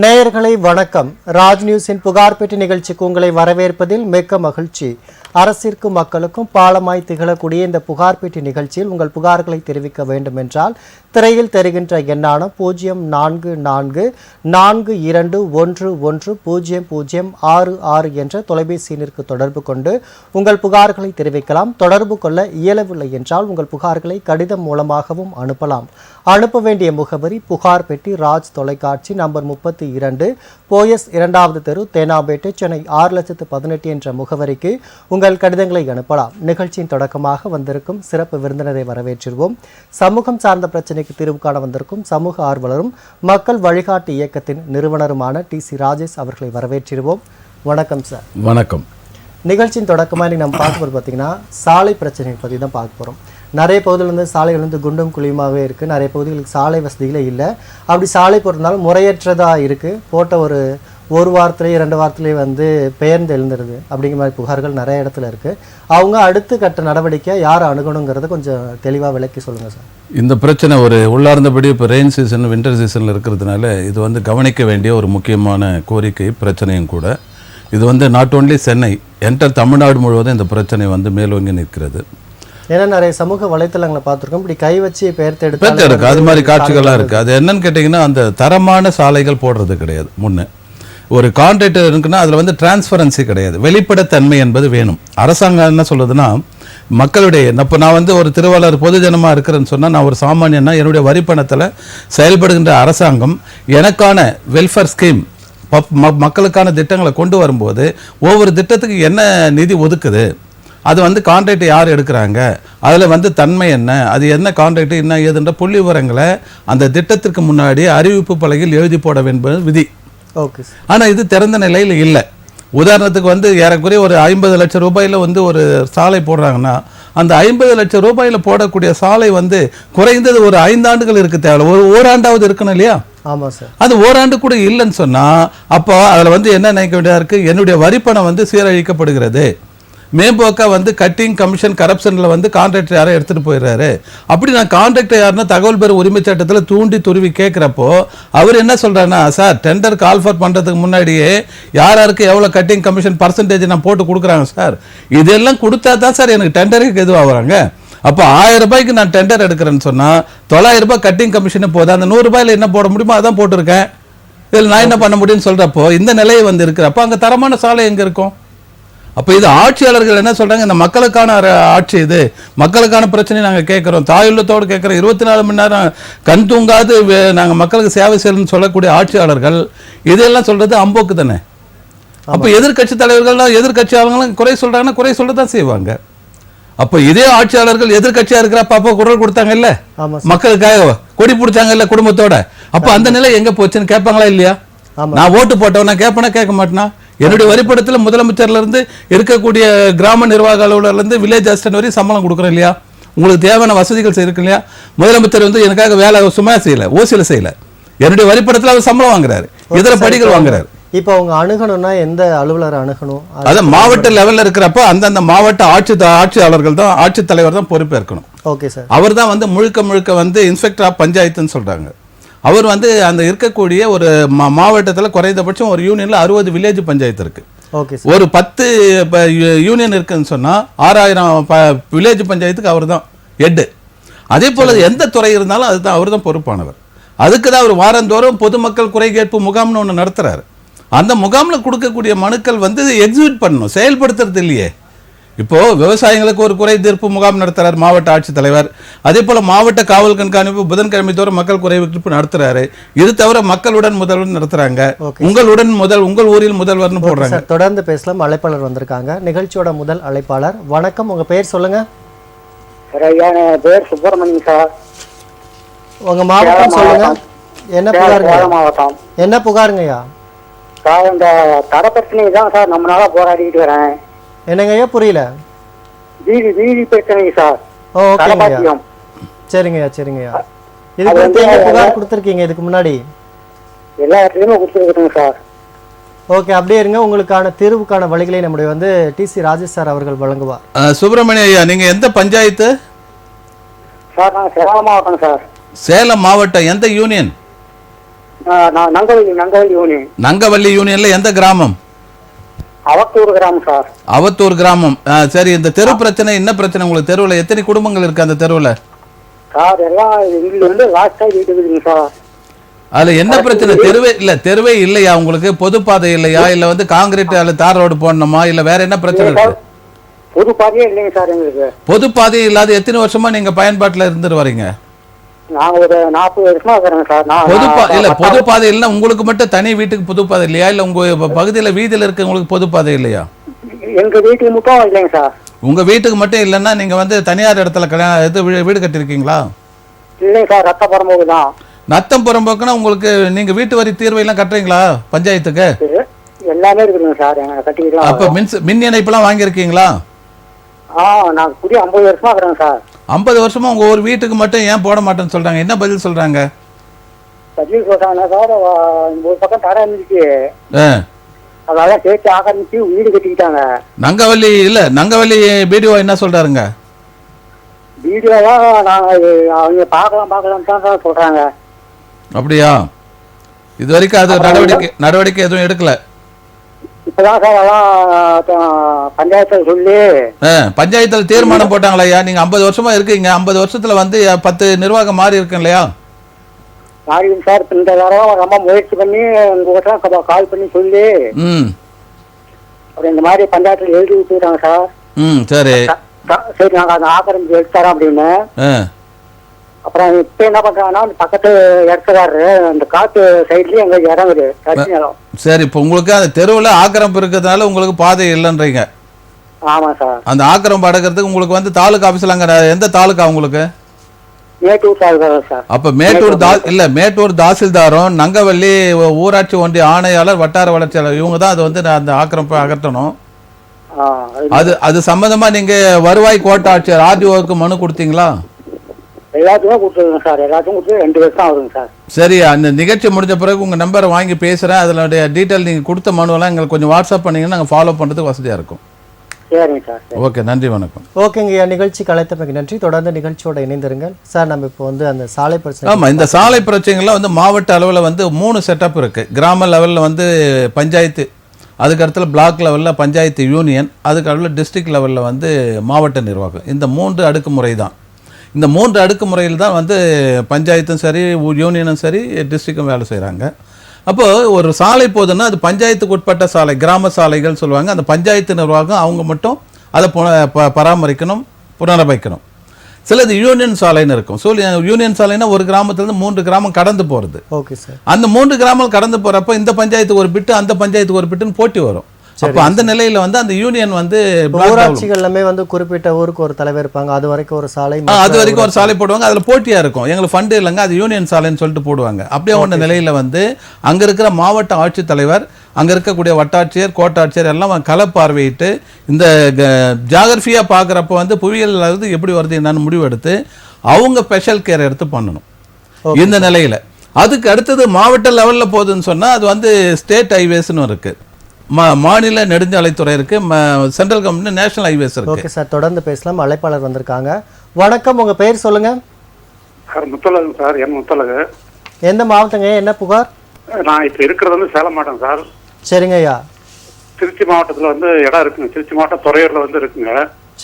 நேயர்களை வணக்கம். ராஜ் நியூஸின் புகார் பெட்டி நிகழ்ச்சிக்கு உங்களை வரவேற்பதில் மிக்க மகிழ்ச்சி. அரசிற்கும் மக்களுக்கும் பாலமாய் திகழக்கூடிய இந்த புகார் பெட்டி நிகழ்ச்சியில் உங்கள் புகார்களை தெரிவிக்க வேண்டும் என்றால் திரையில் தெரிகின்ற எண்ணான 0444211006 என்ற தொலைபேசி எண்ணிற்கு தொடர்பு கொண்டு உங்கள் புகார்களை தெரிவிக்கலாம். தொடர்பு கொள்ள இயலவில்லை என்றால் உங்கள் புகார்களை கடிதம் மூலமாகவும் அனுப்பலாம். அனுப்ப வேண்டிய முகவரி புகார் பெட்டி, ராஜ் தொலைக்காட்சி, நம்பர் 32, போயஸ் 2வது தெரு, தேனாம்பேட்டை, சென்னை 6,18,000 என்ற முகவரிக்கு உங்கள் கடிதங்களை அனுப்பலாம். நிகழ்ச்சியின் தொடக்கமாக வந்திருக்கும் சிறப்பு விருந்தினரை வரவேற்றிருவோம். சமூகம் சார்ந்த பிரச்சனைக்கு தீர்வு காண வந்திருக்கும் சமூக ஆர்வலரும் மக்கள் வழிகாட்டு இயக்கத்தின் நிறுவனருமான TC ராஜேஷ் அவர்களை வரவேற்றிருவோம். வணக்கம் சார். வணக்கம். நிகழ்ச்சியின் தொடக்கமாக நம்ம பார்க்க போகிறது பார்த்தீங்கன்னா சாலை பிரச்சனையை பற்றி தான் பார்க்க போகிறோம். நிறைய பகுதியில் வந்து சாலைகள் வந்து குண்டும் குழியுமாகவே இருக்குது. நிறைய பகுதிகளுக்கு சாலை வசதிகளே இல்லை. அப்படி சாலை போட்டிருந்தாலும் முறையற்றதாக இருக்குது. போட்ட ஒரு வாரத்திலேயே 2 வாரத்திலேயே வந்து பெயர்ந்து எழுந்துருது அப்படிங்கிற மாதிரி புகார்கள் நிறைய இடத்துல இருக்குது. அவங்க அடுத்து கட்ட நடவடிக்கை யார் அணுகணுங்கிறத கொஞ்சம் தெளிவாக விளக்கி சொல்லுங்கள் சார். இந்த பிரச்சனை ஒரு உள்ளார்ந்தபடி இப்போ ரெயின் சீசன், வின்டர் சீசனில் இருக்கிறதுனால இது வந்து கவனிக்க வேண்டிய ஒரு முக்கியமான கோரிக்கை, பிரச்சனையும் கூட. இது வந்து not only Chennai, enter Tamil Nadu முழுவதும் இந்த பிரச்சனை வந்து மேலோங்கி நிற்கிறது. ஏன்னா நிறைய சமூக வலைத்தளங்களை பார்த்துருக்கோம், இப்படி கை வச்சு பெயர்த்து இருக்கு, அது மாதிரி காட்சிகள்லாம் இருக்குது. அது என்னன்னு கேட்டிங்கன்னா, அந்த தரமான சாலைகள் போடுறது கிடையாது. முன்னே ஒரு கான்ட்ராக்டர் இருக்குன்னா அதில் வந்து டிரான்ஸ்பரன்சி கிடையாது, வெளிப்படைத்தன்மை என்பது வேணும். அரசாங்கம் என்ன சொல்லுதுன்னா, மக்களுடைய இப்போ நான் வந்து ஒரு திருவாளர் பொதுஜனமாக இருக்கிறேன்னு சொன்னால், நான் ஒரு சாமானியன்னா என்னுடைய வரிப்பணத்தில் செயல்படுகின்ற அரசாங்கம் எனக்கான வெல்ஃபேர் ஸ்கீம், மக்களுக்கான திட்டங்களை கொண்டு வரும்போது ஒவ்வொரு திட்டத்துக்கு என்ன நிதி ஒதுக்குது, அது வந்து கான்ட்ராக்ட் யார் எடுக்கிறாங்க, அதில் வந்து தன்மை என்ன, அது என்ன கான்ட்ராக்ட் என்ன ஏதுன்ற புள்ளி விவரங்களை அந்த திட்டத்திற்கு முன்னாடி அறிவிப்பு பலகையில் எழுதி போட வேண்டும் விதி. ஓகே. ஆனால் இது திறந்த நிலையில் இல்லை. உதாரணத்துக்கு வந்து ஏறக்குறைய ஒரு 50 லட்சம் ரூபாயில் வந்து ஒரு சாலை போடுறாங்கன்னா, அந்த 50 லட்சம் ரூபாயில் போடக்கூடிய சாலை வந்து குறைந்தது ஒரு 5 ஆண்டுகள் இருக்க தேவை, ஓராண்டாவது இருக்கணும் இல்லையா? ஆமாம் சார். அது ஓராண்டு கூட இல்லைன்னு சொன்னால் அப்போ அதில் வந்து என்ன நினைக்க வேண்டியதாக இருக்குது, என்னுடைய வரிப்பணம் வந்து சீரழிக்கப்படுகிறது. மேம்போக்கா வந்து கட்டிங் கமிஷன் கரப்ஷனில் வந்து கான்ட்ராக்டர் யாரை எடுத்துகிட்டு போயிடுறாரு. அப்படி நான் கான்ட்ராக்டர் யாருன்னா தகவல் பெறும் உரிமை சட்டத்தில் தூண்டி துருவி கேட்குறப்போ அவர் என்ன சொல்கிறாருன்னா, சார் டெண்டர் கால்ஃபர் பண்ணுறதுக்கு முன்னாடியே யாருக்கு எவ்வளோ கட்டிங் கமிஷன் பர்சன்டேஜ் நான் போட்டு கொடுக்குறாங்க சார், இதெல்லாம் கொடுத்தா தான் சார் எனக்கு டெண்டருக்கு எதுவாகிறாங்க. அப்போ 1000 ரூபாய்க்கு நான் டெண்டர் எடுக்கிறேன்னு சொன்னால் 900 ரூபாய் கட்டிங் கமிஷனே போதும். அந்த 100 ரூபாயில் என்ன போட முடியுமோ அதான் போட்டிருக்கேன், இதில் நான் என்ன பண்ண முடியும்னு சொல்கிறப்போ இந்த நிலையை வந்து இருக்கிறப்போ அங்கே தரமான சாலை எங்கே இருக்கும்? அப்போ இது ஆட்சியாளர்கள் என்ன சொல்கிறாங்க, இந்த மக்களுக்கான ஆட்சி, இது மக்களுக்கான பிரச்சனை நாங்கள் கேட்குறோம், தாயுள்ளத்தோடு கேட்குறோம், 24 மணி நேரம் கண் தூங்காது நாங்கள் மக்களுக்கு சேவை செய்யணும்னு சொல்லக்கூடிய ஆட்சியாளர்கள் இதெல்லாம் சொல்கிறது அம்போக்கு தானே. அப்போ எதிர்கட்சி தலைவர்கள்லாம் எதிர்கட்சியாளர்களும் குறை சொல்கிறாங்கன்னா குறை சொல்ல தான் செய்வாங்க. அப்போ இதே ஆட்சியாளர்கள் எதிர்கட்சியாக இருக்கிறப்ப அப்போ குரல் கொடுத்தாங்கல்ல, மக்களுக்காக கொடி பிடிச்சாங்கல்ல குடும்பத்தோட, அப்போ அந்த நிலை எங்கே போச்சுன்னு கேட்பாங்களா இல்லையா? நான் ஓட்டு போட்டவனா கேட்பேனா கேட்க மாட்டேனா? என்னுடைய வரிப்படத்தில் முதலமைச்சர்ல இருந்து இருக்கக்கூடிய கிராம நிர்வாக அலுவலர்ல இருந்து வில்லேஜ் அசிஸ்டன்ட் வரை சம்பளம் கொடுக்குறேன் இல்லையா? உங்களுக்கு தேவையான வசதிகள் இருக்கு இல்லையா? முதலமைச்சர் வந்து எனக்காக வேலை சும்மா செய்யல, ஓசியில் செய்யல, என்னுடைய வரிப்படத்தில் அவர் சம்பளம் வாங்குறாரு, இதர படிகள் வாங்குறாரு. இப்போ அவங்க அணுகணும்னா எந்த அலுவலர் அணுகணும்? அதான் மாவட்ட லெவலில் இருக்கிறப்ப அந்தந்த மாவட்ட ஆட்சியாளர்கள் தான், ஆட்சித்தலைவர் தான் பொறுப்பேற்கணும். Okay sir. அவர் தான் வந்து முழுக்க வந்து இன்ஸ்பெக்டர் ஆஃப் பஞ்சாயத்துன்னு சொல்றாங்க. அவர் வந்து அந்த இருக்கக்கூடிய ஒரு மாவட்டத்தில் குறைந்தபட்சம் ஒரு யூனியனில் 60 வில்லேஜ் பஞ்சாயத்து இருக்கு. ஒரு 10 யூனியன் இருக்குன்னு சொன்னால் 6000 வில்லேஜ் பஞ்சாயத்துக்கு அவர் தான் ஹெட்டு. அதே போல் எந்த துறை இருந்தாலும் அதுதான் அவர் தான் பொறுப்பானவர். அதுக்கு தான் அவர் வாரந்தோறும் பொதுமக்கள் குறை கேட்பு முகாம்னு ஒன்று நடத்துகிறாரு. அந்த முகாமில் கொடுக்கக்கூடிய மனுக்கள் வந்து எக்ஸிக்யூட் பண்ணணும், செயல்படுத்துறது இல்லையே. இப்போது விவசாயிகளுக்கு ஒரு குறை தீர்ப்பு முகாம் நடத்துகிறார் மாவட்ட ஆட்சித்தலைவர். அதே போல் மாவட்ட காவல் கண்காணிப்பு புதன்கிழமை தோறும் மக்கள் குறை தீர்ப்பு நடத்துறாரு. இது தவிர மக்களுடன் முதல்வர் நடத்துறாங்க, உங்கள் ஊரில் முதல்வர்னு போடுறாங்க. தொடர்ந்து பேசலாம். அழைப்பாளர் வந்திருக்காங்க. நிகழ்ச்சியோட முதல் அழைப்பாளர். வணக்கம், உங்க பேர் சொல்லுங்க. பேர் சுப்பிரமணியம் சார். உங்க மாவட்டம் சொல்லுங்க. என்ன புகாருங்க? என்ன புகாருங்கய்யா? சார் இந்த தர பிரச்சனை தான் சார் நம்மளால போராடிட்டு வரேன். என்னங்க ஐயா புரியல? வீதி பிரச்சனை சார். ஓகேங்கய்யா, சரிங்கய்யா சரிங்கய்யா. இதுக்கு எங்க புகார் கொடுத்துருக்கீங்க இதுக்கு முன்னாடி? எல்லா இடத்துலையுமே கொடுத்துருக்குறேங்க சார். ஓகே, அப்படியே இருங்க. உங்களுக்கான தீர்வுக்கான வழிகளை நம்முடைய வந்து TC ராஜேஷ் சார் அவர்கள் வழங்குவார். சுப்பிரமணிய ஐயா, நீங்க எந்த பஞ்சாயத்து சார்? நான் சேலம் மாவட்டம் சார். சேலம் மாவட்டம் எந்த யூனியன்? நங்கவல்லி யூனியன். நங்கவல்லி யூனியன்ல எந்த கிராமம்? அவத்தூர் கிராமம் சார். அவத்தூர் கிராமம். சரி, இந்த தெரு பிரச்சனை என்ன பிரச்சனை உங்களுக்கு? தெருவில் எத்தனை குடும்பங்கள் இருக்கு அந்த தெருவில்? சார் எல்லாம் இங்க வந்து லாஸ்டா வீட்டு இருக்குதுங்க சார். அதுல என்ன பிரச்சனை? தெருவே இல்லையா உங்களுக்கு? பொதுப்பாதை இல்லையா, இல்ல வந்து காங்கிரீட் அல்ல தார் ரோடு போடணுமா, இல்ல வேற என்ன பிரச்சனை இருக்கு? பொது பாதையே இல்லைங்க சார் எங்களுக்கு. பொது பாதை இல்லாத எத்தனை வருஷமா நீங்க பயன்பாட்டுல இருந்துட்டு வரீங்க? நாங்க ஒரு 40 வருஷமா இருக்கிறோங்க சார். பொது பாதை இல்லைன்னா உங்களுக்கு மட்டும் தனி வீட்டுக்கு பொது பாதை இல்லையா, இல்ல உங்க பகுதியில வீதியில இருக்கவங்களுக்கு பொது பாதை இல்லையா? எங்க வீட்டுக்கு மட்டும் இல்லைங்க சார். உங்க வீட்டுக்கு மட்டும் இல்லைன்னா நீங்க வந்து தனியார் இடத்துல வீடு கட்டிருக்கீங்களா? இல்லைங்க சார், ரத்த புறம்போக்கு தான். நத்தம் புறம்போக்குன்னா உங்களுக்கு நீங்க வீட்டு வரி தீர்வை எல்லாம் கட்டுறீங்களா பஞ்சாயத்துக்கு? எல்லாமே இருக்குதுங்க சார் கட்டிக்கலாம். அப்ப மின் இணைப்புலாம் வாங்கியிருக்கீங்களா? நான் புதிய 50 வருஷமா இருக்கிறேன் சார். 50 வருஷமா உங்க ஒரு வீட்டுக்கு மட்டும் ஏன் போட மாட்டேன்னு சொல்றாங்க? என்ன பதில் சொல்றாங்க? பதில் சொல்றாங்க சார், ஒரு பக்கம் தடை இருந்துச்சு, அதெல்லாம் சேர்த்து ஆக்கிரமிச்சு வீடு கட்டிக்கிட்டாங்க. நங்கவல்லி பிடிஓ என்ன சொல்றாருங்க? வீடியோலாம் நாங்க அவங்க பார்க்கலாம் தான் சொல்றாங்க. அப்படியா? இது வரைக்கும் அது நடவடிக்கை எதுவும் எடுக்கல? இப்பதான் சார் எல்லாம் பஞ்சாயத்துல சொல்லி பஞ்சாயத்துல தீர்மானம் போட்டாங்களா? நீங்க 50 வருஷமா இருக்கீங்க, 50 வருஷத்துல வந்து 10 நிர்வாகம் மாறி இருக்கு இல்லையா? மாறி சார். இந்த தடவை ரொம்ப முயற்சி பண்ணி உங்க கால் பண்ணி சொல்லி அப்புறம் இந்த மாதிரி பஞ்சாயத்துல எழுதி விட்டுறாங்க சார். சரி சரி, நாங்க அந்த ஆக்கிரமிச்சு எடுத்துறோம் அப்படின்னு. அப்புறம் இப்ப என்ன பண்றாங்கன்னா பக்கத்து இடத்துக்காரரு அந்த காட்டு சைட்லயே எங்களுக்கு இறங்குது கட்சி நிலம். சரி, இப்ப உங்களுக்கு அந்த தெருவுல ஆக்கிரமிப்பு இருக்கிறதுனால உங்களுக்கு பாதை இல்லைன்றீங்க? ஆமா சார். அந்த ஆக்கிரமிப்பு அடக்கிறதுக்கு உங்களுக்கு வந்து தாலுகா ஆபீஸ்ல அங்க எந்த தாலுகா உங்களுக்கு? மேட்டூர் தாலுகா சார். அப்ப மேட்டூர் தாசில்தாரும் நங்கவல்லி ஊராட்சி ஒன்றிய ஆணையாளர் வட்டார வளர்ச்சியாளர் இவங்க தான் அது வந்து அந்த ஆக்கிரமிப்பை அகற்றணும். அது சம்பந்தமா நீங்க வருவாய் கோட்டாட்சியர் ஆர்டிஓக்கு மனு கொடுத்தீங்களா? எல்லாத்துக்கும் கொடுத்துருங்க சார். எல்லாத்துக்கும் கொடுத்து 2 வருஷம் ஆகுதுங்க சார். சரி, அந்த நிகழ்ச்சி முடிஞ்ச பிறகு உங்க நம்பரை வாங்கி பேசுறேன். அதனுடைய டீட்டெயில் நீங்க கொடுத்த மனுவெல்லாம் எங்களுக்கு கொஞ்சம் வாட்ஸ்அப் பண்ணீங்கன்னா நாங்கள் ஃபாலோ பண்றதுக்கு வசதியா இருக்கும். சரிங்க சார். ஓகே, நன்றி, வணக்கம். ஓகேங்க, நிகழ்ச்சிக்கு அழைத்தமைக்கு நன்றி. தொடர்ந்து நிகழ்ச்சியோட இணைந்திருங்கள் சார். நம்ம இப்போ வந்து அந்த சாலை பிரச்சனை. ஆமா, இந்த சாலை பிரச்சனைகள்லாம் வந்து மாவட்ட அளவில் வந்து 3 செட்டப் இருக்கு. கிராம லெவலில் வந்து பஞ்சாயத்து, அதுக்கடுத்துல பிளாக் லெவலில் பஞ்சாயத்து யூனியன், அதுக்கு அடுத்து டிஸ்ட்ரிக்ட் லெவலில் வந்து மாவட்ட நிர்வாகம். இந்த 3 அடுக்குமுறை தான். இந்த 3 அடுக்குமுறையில் தான் வந்து பஞ்சாயத்தும் சரி, யூனியனும் சரி, டிஸ்ட்ரிக்டும் வேலை செய்கிறாங்க. அப்போது ஒரு சாலை போதுன்னா அது பஞ்சாயத்துக்கு உட்பட்ட சாலை, கிராம சாலைகள் சொல்லுவாங்க. அந்த பஞ்சாயத்து நிர்வாகம் அவங்க மட்டும் அதை பராமரிக்கணும், புனரமைக்கணும். சிலது யூனியன் சாலைன்னு இருக்கும். யூனியன் சாலைன்னா ஒரு கிராமத்துலேருந்து 3 கிராமம் கடந்து போகிறது. Okay sir. அந்த 3 கிராமம் கடந்து போகிறப்ப இந்த பஞ்சாயத்துக்கு ஒரு பிட்டு, அந்த பஞ்சாயத்துக்கு ஒரு பிட்டுன்னு போட்டி வரும். அப்ப அந்த நிலையில வந்து அந்த யூனியன் வந்து ஊராட்சிகள் எல்லாமே வந்து குறிப்பிட்ட ஊருக்கு ஒரு தலைவர் இருப்பாங்க, அது வரைக்கும் ஒரு சாலை, அது வரைக்கும் ஒரு சாலை போடுவாங்க. அதுல போட்டியா இருக்கும். எங்களுக்கு ஃபண்டு இல்லைங்க, அது யூனியன் சாலைன்னு சொல்லிட்டு போடுவாங்க. அப்படியே ஒன்ற நிலையில வந்து அங்க இருக்கிற மாவட்ட ஆட்சித்தலைவர், அங்க இருக்கக்கூடிய வட்டாட்சியர், கோட்டாட்சியர் எல்லாம் கள பார்வையிட்டு இந்த ஜாகிரபியா பாக்குறப்ப வந்து புவியியல் வந்து எப்படி வருது என்னன்னு முடிவெடுத்து அவங்க ஸ்பெஷல் கேர் எடுத்து பண்ணணும். இந்த நிலையில அதுக்கு அடுத்தது மாவட்ட லெவல்ல போகுதுன்னு சொன்னா அது வந்து ஸ்டேட் ஹைவேஸ்னு இருக்கு, மாநில நெடுஞ்சாலைத்துறை இருக்கு, சென்ட்ரல் கவர்மெண்ட் நேஷனல் ஹைவேஸ் இருக்கு. ஓகே சார், தொடர்ந்து பேசலாம். அழைப்பாளர் வந்திருக்காங்க. வணக்கம், உங்க பெயர் சொல்லுங்க. Sir Muthazhagu sir. என் முத்தழகு. எந்த மாவட்டங்க? என்ன புகார்? நான் இப்ப இருக்கிறது வந்து சேலம் மாவட்டம் சார். சரிங்க ஐயா. திருச்சி மாவட்டத்துல வந்து இடம் இருக்குங்க. திருச்சி மாவட்டம் துறையூர்ல வந்து இருக்குங்க.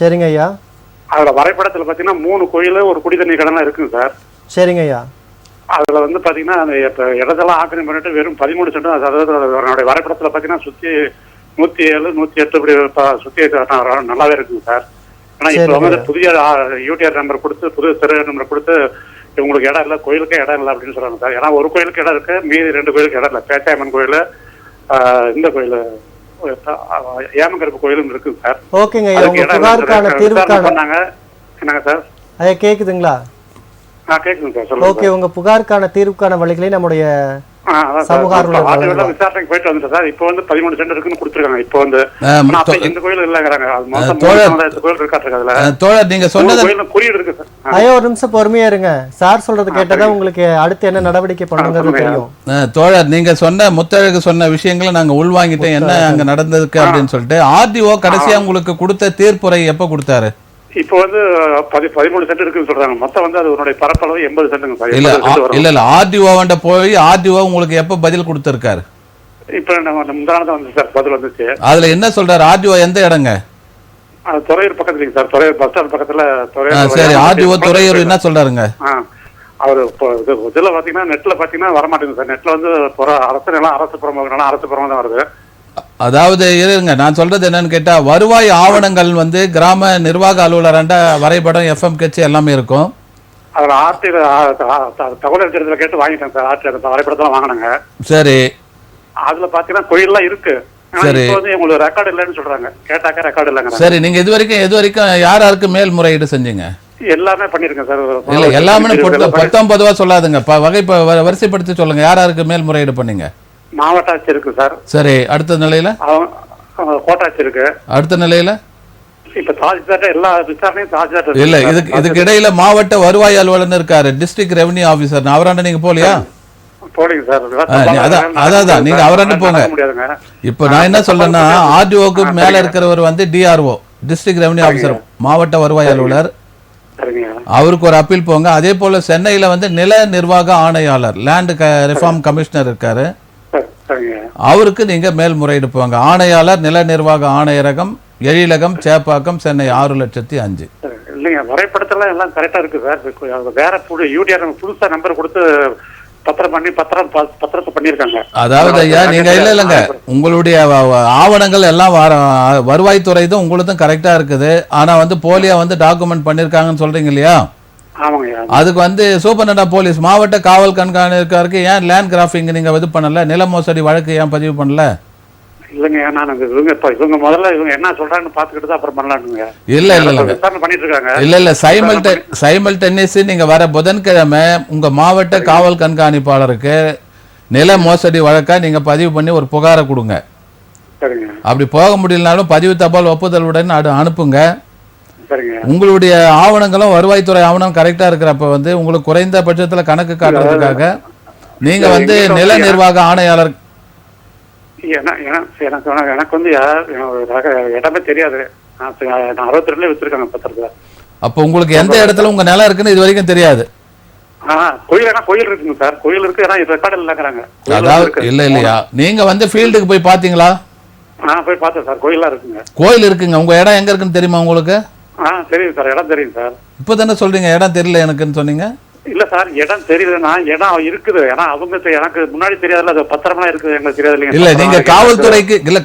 சரிங்க ஐயா. அதுல வரைபடத்துல பாத்தீங்கன்னா 3 கோயில், ஒரு குடிதண்ணி கடனா இருக்குங்க சார். சரிங்க ஐயா. அதுல வந்து பாத்தீங்கன்னா அந்த இடத்தெல்லாம் ஆக்கிரமி பண்ணிட்டு வெறும் 13 சென்ட், அதாவது அவருடைய வரைபடத்துல பாத்தீங்கன்னா சுத்தி 107, 108 இப்படி சுத்தி நல்லாவே இருக்குங்க சார். ஆனா இப்ப வந்து புதிய யூடிஆர் நம்பர் கொடுத்து, புதிய தெரு நம்பர் கொடுத்து உங்களுக்கு இடம் இல்லை, கோயிலுக்கே இடம் இல்லை அப்படின்னு சொல்றாங்க சார். ஏன்னா ஒரு கோயிலுக்கு இடம் இருக்கு, மீதி 2 கோயிலுக்கு இடம் இல்லை. பேச்சாயம்மன் கோயில், இந்த கோயில் ஏமங்கருப்பு கோயிலும் இருக்குங்க சார். ஓகேங்க, உங்க புகாருக்கான தீர்வுக்கான பண்ணாங்க. என்னங்க சார்? ஐயா கேக்குதுங்களா? கேக்குதுங்க சார், சொல்லுங்க. ஓகே, உங்க புகாருக்கான தீர்வுக்கான வழிகளை நம்முடைய சமூக ஆர்வலர்கள் விசாரணைக்கு போயிட்டு வந்துட்டேன் சார். இப்போ வந்து 13 சென்ட் இருக்குன்னு கொடுத்துருக்காங்க. இப்போ வந்து இந்த கோயில் இல்லங்கிறாங்க. கோயில் இருக்காங்க. தோழர், நீங்க சொன்னது குறியீடு இருக்கு சார். ஐயா ஒரு நிமிஷம் பொறுமையா இருங்க. சார் சொல்றது கேட்டதா உங்களுக்கு அடுத்து என்ன நடவடிக்கை பண்ணுங்கிறது தெரியும். தோழர், நீங்க சொன்ன முத்தழகு சொன்ன விஷயங்களை நாங்க உள்வாங்கிட்டோம், என்ன அங்க நடந்ததுக்கு அப்படின்னு சொல்லிட்டு. ஆர்டிஓ கடைசியா உங்களுக்கு கொடுத்த தீர்ப்புரை எப்ப கொடுத்தாரு? இப்போ வந்து 13 சென்ட் இருக்குன்னு சொல்றாங்க. மொத்தம் வந்து அது உன்னுடைய பரப்பளவு 80 சென்ட்டுங்க சார். இல்ல ஆர்டிஓ வண்ட போய் ஆர்டிஓ உங்களுக்கு எப்ப பதில் கொடுத்திருக்காரு? இப்ப நம்ம முந்தானதான் வந்து சார் பதில் வந்துச்சு. அதுல என்ன சொல்றாரு? ஆர்டிஓ எந்த இடங்க? துறையூர் பக்கத்துலங்க சார். துறையூர் பஸ் ஸ்டாண்ட் பக்கத்துல துறையூர். சரி, ஆர்டிஓ துறையூர் என்ன சொல்றாருங்க? அவரு இதுல பாத்தீங்கன்னா நெட்ல பாத்தீங்கன்னா வரமாட்டேங்குது சார். நெட்ல வந்து அரசு நிலம் அரசு புறம்போக்கு அரசு புறமா தான் வருது. அதாவது இருங்க, நான் சொல்றது என்னன்னு கேட்டா, வருவாய் ஆவணங்கள் வந்து கிராம நிர்வாக அலுவலராண்ட வரைபடம் எஃப்எம் கட்சி எல்லாமே இருக்கும். அதுல ஆர்டி தகவல் அறிஞர்ல கேட்டு வாங்கிட்டேன் சார். ஆர்டி வரைபடத்தெல்லாம் வாங்கினாங்க. சரி, அதுல பாத்தீங்கன்னா கோயில்லாம் இருக்கு. சரி, வந்து உங்களுக்கு ரெக்கார்டு இல்லைன்னு சொல்றாங்க. கேட்டாக்க ரெக்கார்டு இல்லைங்க. சரி, நீங்க இது வரைக்கும் யாருக்கு மேல்முறையீடு செஞ்சீங்க? எல்லாமே பண்ணிருக்கேன் சார். இல்ல எல்லாமே பொதுவா சொல்லாதுங்க, வரிசைப்படுத்தி சொல்லுங்க. யாருக்கு மேல்முறையீடு பண்ணீங்க? மாவட்ட ஆட்சி இருக்கு சார். சரி, அடுத்த நிலையில கோட்டாட்சி இருக்கு. அடுத்த நிலையில இப்ப தாசில்தார் எல்லா விசாரணையும் தாசில்தார் இல்ல. இதுக்கு இடையில மாவட்ட வருவாய் அலுவலர் இருக்காரு, டிஸ்ட்ரிக்ட் ரெவன்யூ ஆபீசர். அவராண்ட நீங்க போலியா? போலீங்க சார். அதான் நீங்க அவராண்ட போங்க. இப்ப நான் என்ன சொல்றேன்னா, ஆர்டிஓக்கு மேல இருக்கிறவர் வந்து டிஆர்ஓ, டிஸ்ட்ரிக்ட் ரெவன்யூ ஆபீசர், மாவட்ட வருவாய் அலுவலர். அவருக்கு ஒரு அப்பீல் போங்க. அதே போல சென்னையில வந்து நில நிர்வாக ஆணையாளர், லேண்ட் ரிஃபார்ம் கமிஷனர் இருக்காரு, அவருக்கு நீங்க மேல்முறையீடு போங்க. ஆணையாளர் நில நிர்வாக ஆணையரகம், எழிலகம், சேப்பாக்கம், சென்னை 6,05,000. இல்லைங்க, வரைபடத்துல எல்லாம் கரெக்டா இருக்கு சார். வேற யூடிஆர் புதுசா நம்பர் கொடுத்து பத்திரத்தை பண்ணிருக்காங்க. அதாவது ஐயா, நீங்க இல்லைங்க, உங்களுடைய ஆவணங்கள் எல்லாம் வருவாய்த்துறை தான் உங்களுக்கும் கரெக்டா இருக்குது. ஆனா வந்து போலியா வந்து டாக்குமெண்ட் பண்ணிருக்காங்கன்னு சொல்றீங்க இல்லையா? அதுக்கு வந்து சூப்பரண்டா போலீஸ் மாவட்ட காவல் கண்காணிப்பாளருக்கு ஏன் லேண்ட் கிராஃபிங் நீங்க இது பண்ணல? நில மோசடி வழக்கு ஏன் பதிவு பண்ணல? இல்லங்க, நான் இவங்க முதல்ல இவங்க என்ன சொல்றாங்கன்னு பாத்துக்கிட்டு தான் அப்புறம் பண்ணலாம்ங்க. இல்ல பண்ணிட்டு இருக்காங்க. இல்ல சைமல்டேனியஸ் நீங்க வர புதன்கிழமை உங்க மாவட்ட காவல் கண்காணிப்பாளருக்கு நில மோசடி வழக்கா நீங்க பதிவு பண்ணி ஒரு புகாரை கொடுங்க. அப்படி போக முடியலனாலும் பதிவு தபால் ஒப்புதலுடன் அனுப்புங்க. உங்களுடைய ஆவணங்களும் வருவாய்த்துறை ஆவணம் கரெக்டா இருக்கிறப்ப வந்து உங்களுக்கு குறைந்த பட்சத்துல கணக்கு காட்டுறதுக்காக நீங்க வந்து நில நிர்வாக ஆணையாளர். எனக்கு வந்து இடமே தெரியாது. நான் 62 வச்சிருக்காங்க பத்திரத்துல. அப்ப உங்களுக்கு எந்த இடத்துல உங்க நிலம் இருக்குன்னு இது வரைக்கும் தெரியாது? கோயில் இருக்குங்க சார். கோயில் இருக்கு, ரெக்கார்டு இல்லைங்கிறாங்க. அதாவது இல்லையா, நீங்க வந்து ஃபீல்டுக்கு போய் பாத்தீங்களா? போய் பார்த்தேன் சார். கோயிலா இருக்குங்க. கோயில் இருக்குங்க. உங்க இடம் எங்க இருக்குன்னு தெரியுமா உங்களுக்கு? தெரியும் சார். இடம் தெரியும் சார். இப்ப தானே சொல்றீங்க இடம் தெரியல எனக்குன்னு சொன்னீங்க. இல்ல சார், இடம் தெரியலன்னா இடம் இருக்குது. ஏன்னா அவங்க எனக்கு முன்னாடி தெரியாதுல்ல, அது பத்திரமா இருக்குது, எங்களுக்கு தெரியாது. இல்ல நீங்க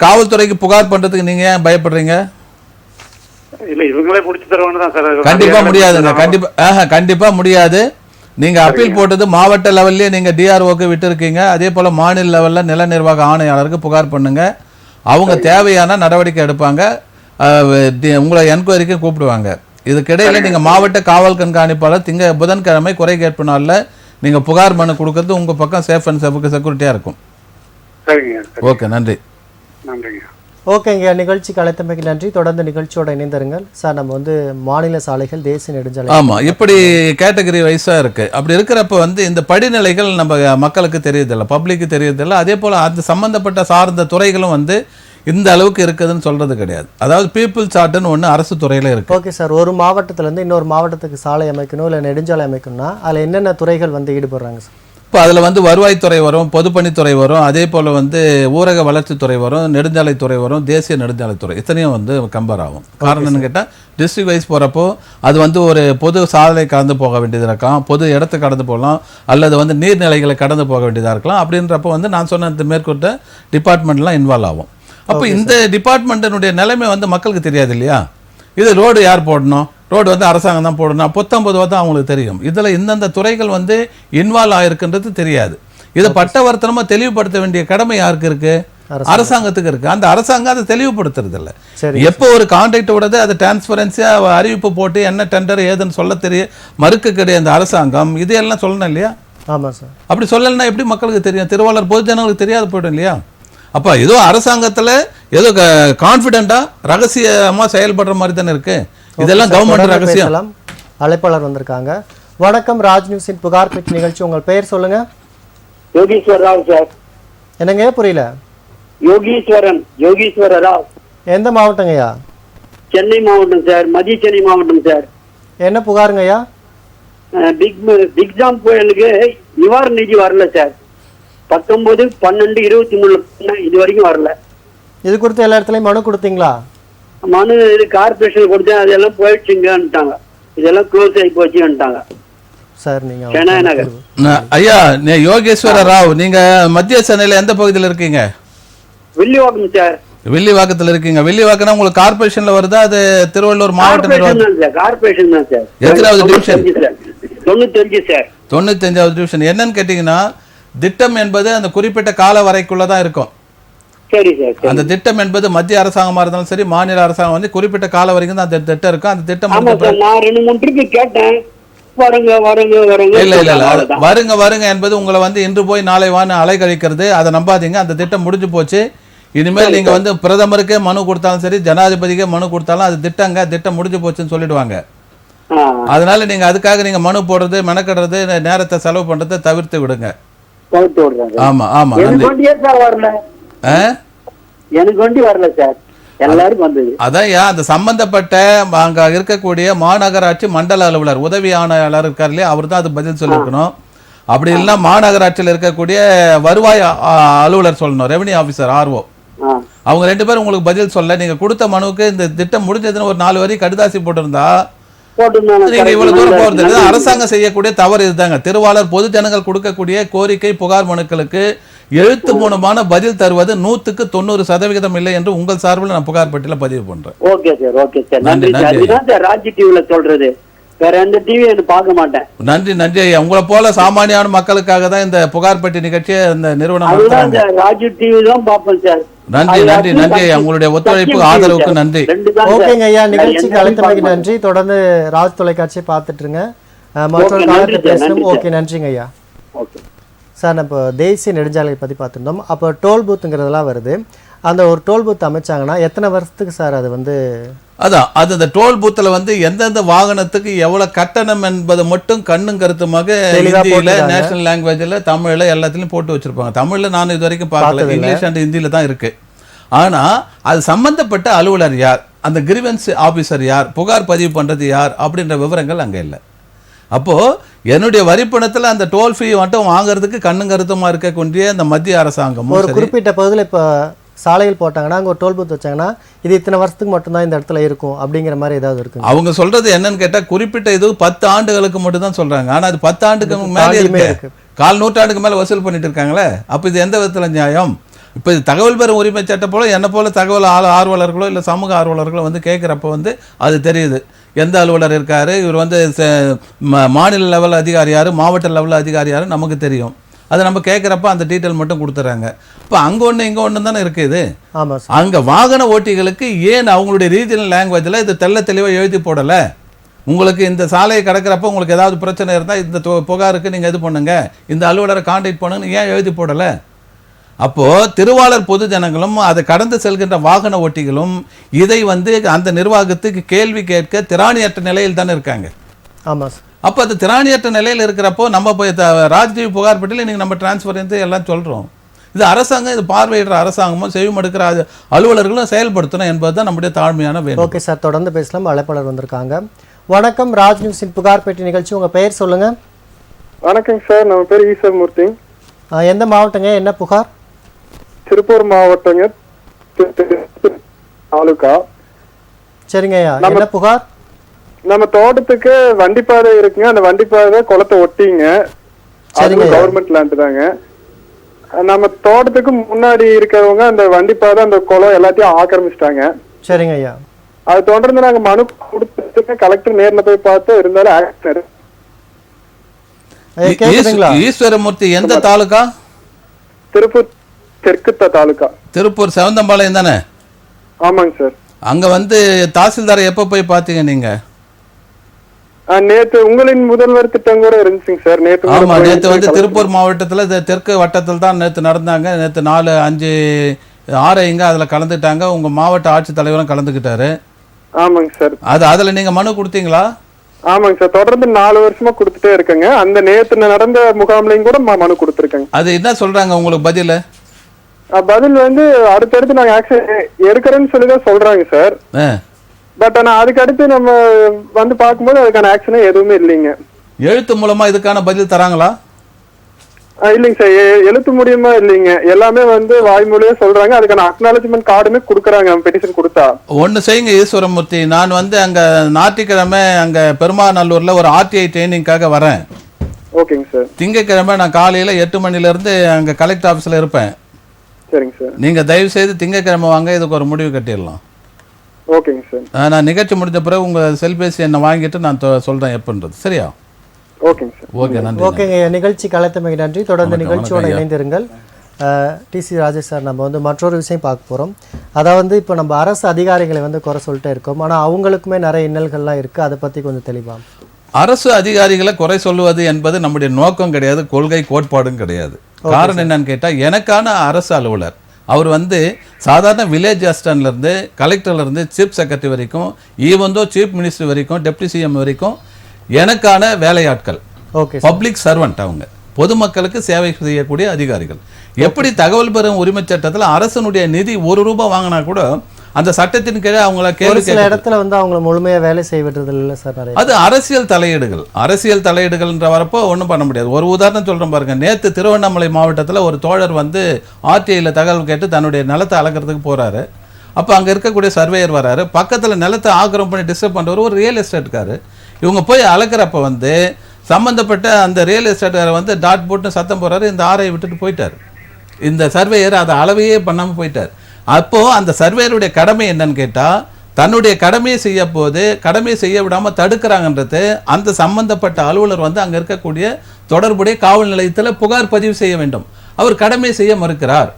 காவல்துறைக்கு புகார் பண்றதுக்கு நீங்க ஏன் பயப்படுறீங்க? இல்ல இவங்களே முடிச்சு தருவாங்க தான் சார். கண்டிப்பா முடியாதுங்க. கண்டிப்பா முடியாது. நீங்க அப்பீல் போட்டது மாவட்ட லெவல்லயே நீங்க டிஆர்ஓக்கு விட்டு இருக்கீங்க. அதே போல மாநில லெவல்ல நில நிர்வாக ஆணையாளருக்கு புகார் பண்ணுங்க. அவங்க தேவையான நடவடிக்கை எடுப்பாங்க. உங்களை என்கொயரிக்கு கூப்பிடுவாங்க. இதுக்கிடையில நீங்க மாவட்ட காவல் கண்காணிப்பாளர் புதன்கிழமை குறை கேட்பு நாள்ல நீங்க புகார் மனு கொடுக்கறது உங்க பக்கம் சேஃப் அண்ட் செக்யூரிட்டியா இருக்கும். ஓகே, நன்றி. ஓகேங்க, நிகழ்ச்சிக்கு அழைத்தமைக்கு நன்றி. தொடர்ந்து நிகழ்ச்சியோட இணைந்திருங்கள் சார். நம்ம வந்து மாநில சாலைகள், தேசிய நெடுஞ்சாலை, ஆமா, இப்படி கேட்டகரி வைஸா இருக்கு. அப்படி இருக்கிறப்ப வந்து இந்த படிநிலைகள் நம்ம மக்களுக்கு தெரியுதில்லை, பப்ளிக்கு தெரியுதில்லை. அதே போல அது சம்பந்தப்பட்ட சார்ந்த துறைகளும் வந்து இந்த அளவுக்கு இருக்குதுன்னு சொல்றது கிடையாது. அதாவது பீப்புள் சார்ட்னு ஒன்று அரசு துறையில இருக்கு. ஓகே சார், ஒரு மாவட்டத்திலேருந்து இன்னொரு மாவட்டத்துக்கு சாலை அமைக்கணும் இல்லை நெடுஞ்சாலை அமைக்கணும்னா அதில் என்னென்ன துறைகள் வந்து ஈடுபடுறாங்க சார்? இப்போ அதில் வந்து வருவாய்த்துறை வரும், பொதுப்பணித்துறை வரும், அதே போல் வந்து ஊரக வளர்ச்சித்துறை வரும், நெடுஞ்சாலைத்துறை வரும், தேசிய நெடுஞ்சாலைத்துறை, இத்தனையும் வந்து கம்பேர் ஆகும். காரணம்னு கேட்டால் டிஸ்ட்ரிக்ட் வைஸ் போகிறப்போ அது வந்து ஒரு பொது சாலை கடந்து போக வேண்டியது இருக்கலாம், பொது இடத்தை கடந்து போகலாம், அல்லது வந்து நீர்நிலைகளை கடந்து போக வேண்டியதாக இருக்கலாம். அப்படின்றப்போ வந்து நான் சொன்ன இந்த மேற்கொண்ட டிபார்ட்மெண்ட்லாம் இன்வால்வ் ஆகும். அப்போ இந்த டிபார்ட்மெண்ட்டினுடைய நிலைமை வந்து மக்களுக்கு தெரியாது இல்லையா? இது ரோடு யார் போடணும், ரோடு வந்து அரசாங்கம் தான் போடணும், 19 தான் அவங்களுக்கு தெரியும். இதில் இந்தந்த துறைகள் வந்து இன்வால்வ் ஆகிருக்குன்றது தெரியாது. இதை பட்டவர்த்தனமாக தெளிவுபடுத்த வேண்டிய கடமை யாருக்கு இருக்கு? அரசாங்கத்துக்கு இருக்கு. அந்த அரசாங்கம் அதை தெளிவுபடுத்துறது இல்லை. எப்போ ஒரு கான்ட்ராக்ட் விடுறது அதை டிரான்ஸ்பரன்சியாக அறிவிப்பு போட்டு என்ன டெண்டர் ஏதுன்னு சொல்ல மறுக்க கிடையாது அந்த அரசாங்கம். இதையெல்லாம் சொல்லணும் இல்லையா? ஆமாம் சார். அப்படி சொல்லலைன்னா எப்படி மக்களுக்கு தெரியும்? திருவாளர் பொதுஜனங்களுக்கு தெரியாது போய்டும் இல்லையா? அப்போ ஏதோ அரசாங்கத்தில் ஏதோ கான்ஃபிடென்ட்டாக ரகசியமாக செயல்படுற மாதிரி தானே இருக்கு. இதெல்லாம் கவர்மெண்ட் ரகசியம். அழைப்பாளர் வந்திருக்காங்க. வணக்கம், ராஜ் நியூஸின் புகார் பெட்டி நிகழ்ச்சி. உங்கள் பெயர் சொல்லுங்க. யோகீஸ்வர ராவ் சார். என்னங்க புரியல? யோகீஸ்வர ராவ். எந்த மாவட்டங்கய்யா? சென்னை மாவட்டம் சார், மத்திய சென்னை மாவட்டம் சார். என்ன புகாருங்க ஐயா? பிக் ஜாம் புயலுக்கு நிவாரண நிதி வரல சார். 19/12/23 இது வரைக்கும் வரல. இது குறித்து எல்லா இடத்துலயும் மனு கொடுத்தீங்களா? மனு இது கார்பரேஷன் கொடுத்தேன், அதெல்லாம் போயிடுச்சுங்கன்னுட்டாங்க. இதெல்லாம் க்ளோஸ் ஆகி போச்சுன்னுட்டாங்க. சார் நீங்க சென்னை நகர். ஐயா யோகேஸ்வர ராவ், நீங்க மத்திய சென்னையில எந்த பகுதியில் இருக்கீங்க? வில்லிவாக்கம் சார். வில்லிவாக்கத்துல இருக்கீங்க. வில்லிவாக்கம்னா உங்களுக்கு கார்பரேஷன்ல வருதா, அது திருவள்ளூர் மாவட்ட நிர்வாகம்? கார்பரேஷன் தான் சார். எத்தனாவது டிவிஷன்? 95 சார். 95வது டிவிஷன். என்னன்னு கேட்டீங்கன்னா, திட்டம் என்பது அந்த குறிப்பிட்ட கால வரைக்குள்ளதான் இருக்கும். சரி சார். அந்த திட்டம் என்பது மத்திய அரசாங்கமா இருந்தாலும் சரி, மாநில அரசாங்கம் வந்து குறிப்பிட்ட கால வரைக்கும் தான் அந்த திட்டம் இருக்கும். அந்த திட்டம் ஆமா சார், நான் 2-3 ட்ரிப் கேட்டேன். வருங்க வருங்க வருங்க. இல்ல இல்ல இல்ல, வருங்க வருங்க என்பது உங்களை வந்து இன்று போய் நாளை வான்னு அலைக்கழிக்கிறது. அதை நம்பாதீங்க. அந்த திட்டம் முடிஞ்சு போச்சு. இனிமேல் நீங்க வந்து பிரதமருக்கே மனு கொடுத்தாலும் சரி, ஜனாதிபதிக்கே மனு கொடுத்தாலும் அது திட்டம் முடிஞ்சு போச்சுன்னு சொல்லிடுவாங்க. அதனால நீங்க அதுக்காக நீங்க மனு போடுறது, மெனக்கடுறது, நேரத்தை செலவு பண்றதை தவிர்த்து விடுங்க. ஆமா ஆமா. எனக்கு வண்டி வரல சார், எல்லாரும் வந்தது. அதான் அந்த சம்பந்தப்பட்ட அங்க இருக்கக்கூடிய மாநகராட்சி மண்டல அலுவலர், உதவி ஆணையாளர் இருக்கார் இல்லையா, அவர் தான் அது பதில் சொல்லிருக்கணும். அப்படி இல்லைன்னா மாநகராட்சியில் இருக்கக்கூடிய வருவாய் அலுவலர் சொல்லணும், ரெவன்யூ ஆபீசர், ஆர்ஓ. அவங்க 2 பேரும் உங்களுக்கு பதில் சொல்ல. நீங்க கொடுத்த மனுவுக்கு இந்த திட்டம் முடிஞ்சதுன்னு ஒரு 4 வரி கடிதாசி போட்டிருந்தா நீங்க இவ்வளவு தூரம் போறது. அரசாங்கம் செய்யக்கூடிய தவறு இதுதாங்க. திருவாளர் பொது ஜனங்கள் கொடுக்கக்கூடிய கோரிக்கை புகார் மனுக்களுக்கு எழுத்து மூலமான பதில் தருவது 100% இல்லை என்று உங்கள் சார்பில் நான் புகார் பட்டியல பதிவு பண்றேன். Okay sir, okay sir. நன்றி. அதுதான் சார் ராஜ் டிவில சொல்றது, வேற எந்த டிவி நான் பார்க்க மாட்டேன். நன்றி நன்றி ஐயா. உங்களை போல சாமானியான மக்களுக்காக தான் இந்த புகார் பெட்டி நிகழ்ச்சியை இந்த நிறுவனம் நடத்துறாங்க. ராஜ் டிவி தான் பார்ப்பேன் சார். நன்றி நன்றி நன்றி ஐயா. உங்களுடைய ஒத்துழைப்பு ஆதரவுக்கு நன்றி. ஓகேங்க ஐயா, நிகழ்ச்சிக்கு அழைத்தமைக்கு நன்றி. தொடர்ந்து ராஜ் தொலைக்காட்சியை பார்த்துட்டு இருங்க. மற்றொரு காலத்தில் பேசணும். ஓகே, நன்றிங்க ஐயா. சார், நம்ம தேசிய நெடுஞ்சாலையை பற்றி பார்த்துருந்தோம். அப்போ டோல் பூத்துங்கிறதெல்லாம் வருது. அந்த ஒரு டோல் பூத் அமைச்சாங்கன்னா எத்தனை வருஷத்துக்கு சார் அது வந்து? அதான் அது அந்த டோல் பூத்தில் வந்து எந்தெந்த வாகனத்துக்கு எவ்வளோ கட்டணம் என்பது மட்டும் கண்ணும் கருத்துமாக ஹிந்தியில், நேஷனல் லாங்குவேஜில், தமிழில் எல்லாத்துலையும் போட்டு வச்சுருப்பாங்க. தமிழில் நான் இது வரைக்கும் பார்க்கல, இங்கிலீஷ் அண்ட் ஹிந்தியில் தான் இருக்குது. ஆனால் அது சம்மந்தப்பட்ட அலுவலர் யார், அந்த கிரிவன்ஸ் ஆஃபீஸர் யார், புகார் பதிவு பண்ணுறது யார் அப்படின்ற விவரங்கள் அங்கே இல்லை. அப்போது என்னுடைய வரிப்பணத்தில் அந்த டோல் ஃபீ மட்டும் வாங்குறதுக்கு கண்ணும் கருத்துமாக இருக்கக்கூடிய இந்த மத்திய அரசாங்கம் ஒரு குறிப்பிட்ட பகுதியில் இப்போ சாலையில் போட்டாங்கன்னா அங்கே ஒரு டோல் பூத் வச்சாங்கன்னா இது இத்தனை வருஷத்துக்கு மட்டும்தான் இந்த இடத்துல இருக்கும் அப்படிங்கிற மாதிரி ஏதாவது இருக்கு? அவங்க சொல்றது என்னன்னு கேட்டால் குறிப்பிட்ட இது 10 ஆண்டுகளுக்கு மட்டும் தான் சொல்றாங்க. ஆனால் அது 10 ஆண்டுக்கு மேலே இருக்கு, 1/4 நூற்றாண்டுக்கு மேலே வசூல் பண்ணிட்டு இருக்காங்களே. அப்போ இது எந்த விதத்தில் நியாயம்? இப்போ இது தகவல் பெறும் உரிமை சட்டம் போல என்ன போல தகவல் ஆர்வலர்களோ இல்லை சமூக ஆர்வலர்களோ வந்து கேட்குறப்ப வந்து அது தெரியுது எந்த அலுவலர் இருக்காரு, இவர் வந்து மாநில லெவல் அதிகாரி யார், மாவட்ட லெவல் அதிகாரி யார் நமக்கு தெரியும். அதை நம்ம கேட்குறப்ப அந்த டீட்டெயில் மட்டும் கொடுத்துட்றாங்க. இப்போ அங்கே ஒன்று இங்கே ஒன்று தானே இருக்குது. ஆமாம், அங்கே வாகன ஓட்டிகளுக்கு ஏன் அவங்களுடைய ரீஜனல் லாங்குவேஜில் இது தெளிவாக எழுதி போடலை? உங்களுக்கு இந்த சாலையை கடக்கிறப்ப உங்களுக்கு ஏதாவது பிரச்சனை இருந்தால் இந்த புகாருக்கு நீங்கள் இது பண்ணுங்க, இந்த அலுவலரை கான்டாக்ட் பண்ணுங்கன்னு ஏன் எழுதி போடலை? அப்போது திருவாளர் பொது ஜனங்களும் அதை கடந்து செல்கின்ற வாகன ஓட்டிகளும் இதை வந்து அந்த நிர்வாகத்துக்கு கேள்வி கேட்க திராணியற்ற நிலையில் தானே இருக்காங்க. ஆமாம் சார். அப்போ அது திராணியற்ற நிலையில் இருக்கிறப்போ நம்ம போய் ராஜ்டிவி புகார் பட்டியல் இன்றைக்கி நம்ம டிரான்ஸ்ஃபர் எல்லாம் சொல்கிறோம். இது அரசாங்கம், இது பார்வையிடுற அரசாங்கமும் செவிமடுக்கிற அலுவலர்களும் செயல்படுத்தணும் என்பது தான் நம்முடைய தாழ்மையான வேலை. ஓகே சார், தொடர்ந்து பேசலாம். அழைப்பாளர் வந்திருக்காங்க. வணக்கம், ராஜ் நியூஸின் புகார் பெட்டி நிகழ்ச்சி. உங்கள் பெயர் சொல்லுங்கள். வணக்கங்க சார், நம்ம பேர் ஈஸ்வரமூர்த்தி. எந்த மாவட்டங்க, என்ன புகார்? திருப்பூர் மாவட்டங்க, தாலுகா. சரிங்க ஐயா, என்ன புகார்? நம்ம தோட்டத்துக்கு வண்டிப்பாதை இருக்குங்க, அந்த வண்டிப்பாதை குளத்தை ஒட்டிங்க. கவர்மெண்ட் லேண்ட் தாங்க. நம்ம தோட்டத்துக்கு முன்னாடி இருக்கிறவங்க அந்த வண்டிப்பாதை அந்த குளம் எல்லாத்தையும் ஆக்கிரமிச்சிட்டாங்க. சரிங்க ஐயா. அது தொடர்ந்து நாங்க மனு கொடுத்துட்டு கலெக்டர் நேர்ல போய் பார்த்து இருந்தாலும் ஆக்ஷன். ஈஸ்வரமூர்த்தி எந்த தாலுகா? திருப்பூர் தெற்கு தாலுகா. திருப்பூர் செவந்தம்பாளையம் தானே? ஆமாங்க சார். அங்க வந்து தாசில்தாரை எப்ப போய் பாத்தீங்க நீங்க? நேத்து உங்களின் முதல்வர் திட்டம் கூட இருந்துச்சுங்க சார். நேத்து ஆமா, நேத்து வந்து திருப்பூர் மாவட்டத்துல தெற்கு வட்டத்தில் தான் நேத்து நடந்தாங்க. நேத்து 4, 5, 6 இங்க அதுல கலந்துட்டாங்க. உங்க மாவட்ட ஆட்சித்தலைவரும் கலந்துக்கிட்டாரு. ஆமாங்க சார். அதுல நீங்க மனு கொடுத்தீங்களா? ஆமாங்க சார், தொடர்ந்து 4 வருஷமா கொடுத்துட்டே இருக்கேங்க. அந்த நேத்து நடந்த முகாம்லையும் கூட மனு கொடுத்துருக்கேங்க. அது என்ன சொல்றாங்க உங்களுக்கு பதில்? பதில் வந்து அடுத்தடுத்து நாங்க ஆக்ஷன் எடுக்கிறேன்னு சொல்லிதான் சொல்றாங்க சார். பட் ஆனா அதுக்கு அடுத்து நம்ம வந்து பார்க்கும்போது அதுக்கான ஆக்ஷனே எதுவுமே இல்லைங்க. எழுத்து மூலமா இதுக்கான பதில் தராங்களா? இல்லைங்க சார், எழுத்து மூலியமா இல்லைங்க, எல்லாமே வந்து வாய்மொழியே சொல்றாங்க. அதுக்கான அக்னாலஜ்மெண்ட் கார்டுமே கொடுக்குறாங்க பெட்டிஷன் கொடுத்தா. ஒன்று செய்யுங்க ஈஸ்வரமூர்த்தி, நான் வந்து அங்கே ஞாயிற்றுக்கிழமை அங்கே பெருமாநல்லூரில் ஒரு ஆர்டிஐ ட்ரைனிங்காக வரேன். ஓகேங்க சார். திங்கட்கிழமை நான் காலையில் 8 மணிலேருந்து அங்கே கலெக்டர் ஆஃபீஸில் இருப்பேன். சரிங்க சார். நீங்கள் தயவு செய்து திங்கட்கிழமை வாங்க, இதுக்கு ஒரு முடிவு கட்டிடலாம். ஓகேங்க சார். நான் நிகழ்ச்சி முடிஞ்ச பிறகு உங்கள் செல்பேசி என்னை வாங்கிட்டு நான் சொல்கிறேன் எப்போன்றது. சரியா? ஓகேங்க சார். ஓகே, நன்றி. ஓகேங்க, நிகழ்ச்சி கலைத்தமைக்கு நன்றி. தொடர்ந்து நிகழ்ச்சியோடு இணைந்திருங்கள். டிசி ராஜேஷ் சார், நம்ம வந்து மற்றொரு விஷயம் பார்க்க போகிறோம். அதாவது இப்போ நம்ம அரசு அதிகாரிகளை வந்து குறை சொல்லிட்டே இருக்கோம், ஆனால் அவங்களுக்குமே நிறைய இன்னல்கள்லாம் இருக்குது. அதை பற்றி கொஞ்சம் தெளிவாக. அரசு அதிகாரிகளை குறை சொல்லுவது என்பது நம்முடைய நோக்கம் கிடையாது, கொள்கை கோட்பாடும் கிடையாது. காரணம் என்னன்னு கேட்டால், எனக்கான அரசு அலுவலர் அவர் வந்து சாதாரண வில்லேஜ் அசிஸ்டன்ட்லேருந்து கலெக்டர்லேருந்து சீஃப் செக்ரட்டரி வரைக்கும், ஈவன் தோ சீஃப் மினிஸ்டர் வரைக்கும், டெப்டி சிஎம் வரைக்கும் எனக்கான வேலையாட்கள், பப்ளிக் சர்வெண்ட். அவங்க பொதுமக்களுக்கு சேவை செய்யக்கூடிய அதிகாரிகள். எப்படி தகவல் பெறும் உரிமை சட்டத்தில் அரசனுடைய நிதி 1 ரூபாய் வாங்கினா கூட அந்த சட்டத்தின் கீழே அவங்கள கேள்வி சில இடத்துல வந்து அவங்க முழுமையாக வேலை செய்வது இல்லை சார். அது அரசியல் தலையீடுகள். அரசியல் தலையீடுகள்ன்ற வரப்போ ஒன்றும் பண்ண முடியாது. ஒரு உதாரணம் சொல்கிறேன் பாருங்க. நேற்று திருவண்ணாமலை மாவட்டத்தில் ஒரு தோழர் வந்து ஆர்டிஐயில் தகவல் கேட்டு தன்னுடைய நிலத்தை அளக்கிறதுக்கு போகிறாரு. அப்போ அங்கே இருக்கக்கூடிய சர்வேயர் வராரு. பக்கத்தில் நிலத்தை ஆக்கிரம் பண்ணி டிஸ்டர்ப் பண்ணுறவர் ஒரு ரியல் எஸ்டேட்காரு. இவங்க போய் அளக்கிறப்ப வந்து சம்மந்தப்பட்ட அந்த ரியல் எஸ்டேட்டை வந்து டாட் போட்டு சத்தம் போடுறாரு. இந்த ஆரையை விட்டுட்டு போயிட்டார். இந்த சர்வேயர் அதை அளவையே பண்ணாமல் போயிட்டார். அப்போது அந்த சர்வேயருடைய கடமை என்னன்னு கேட்டால், தன்னுடைய கடமையை செய்ய போது கடமையை செய்ய விடாமல் தடுக்கிறாங்கன்றது அந்த சம்பந்தப்பட்ட அலுவலர் வந்து அங்கே இருக்கக்கூடிய தொடர்புடைய காவல் நிலையத்தில் புகார் பதிவு செய்ய வேண்டும். அவர் கடமையை செய்ய மறுக்கிறார்.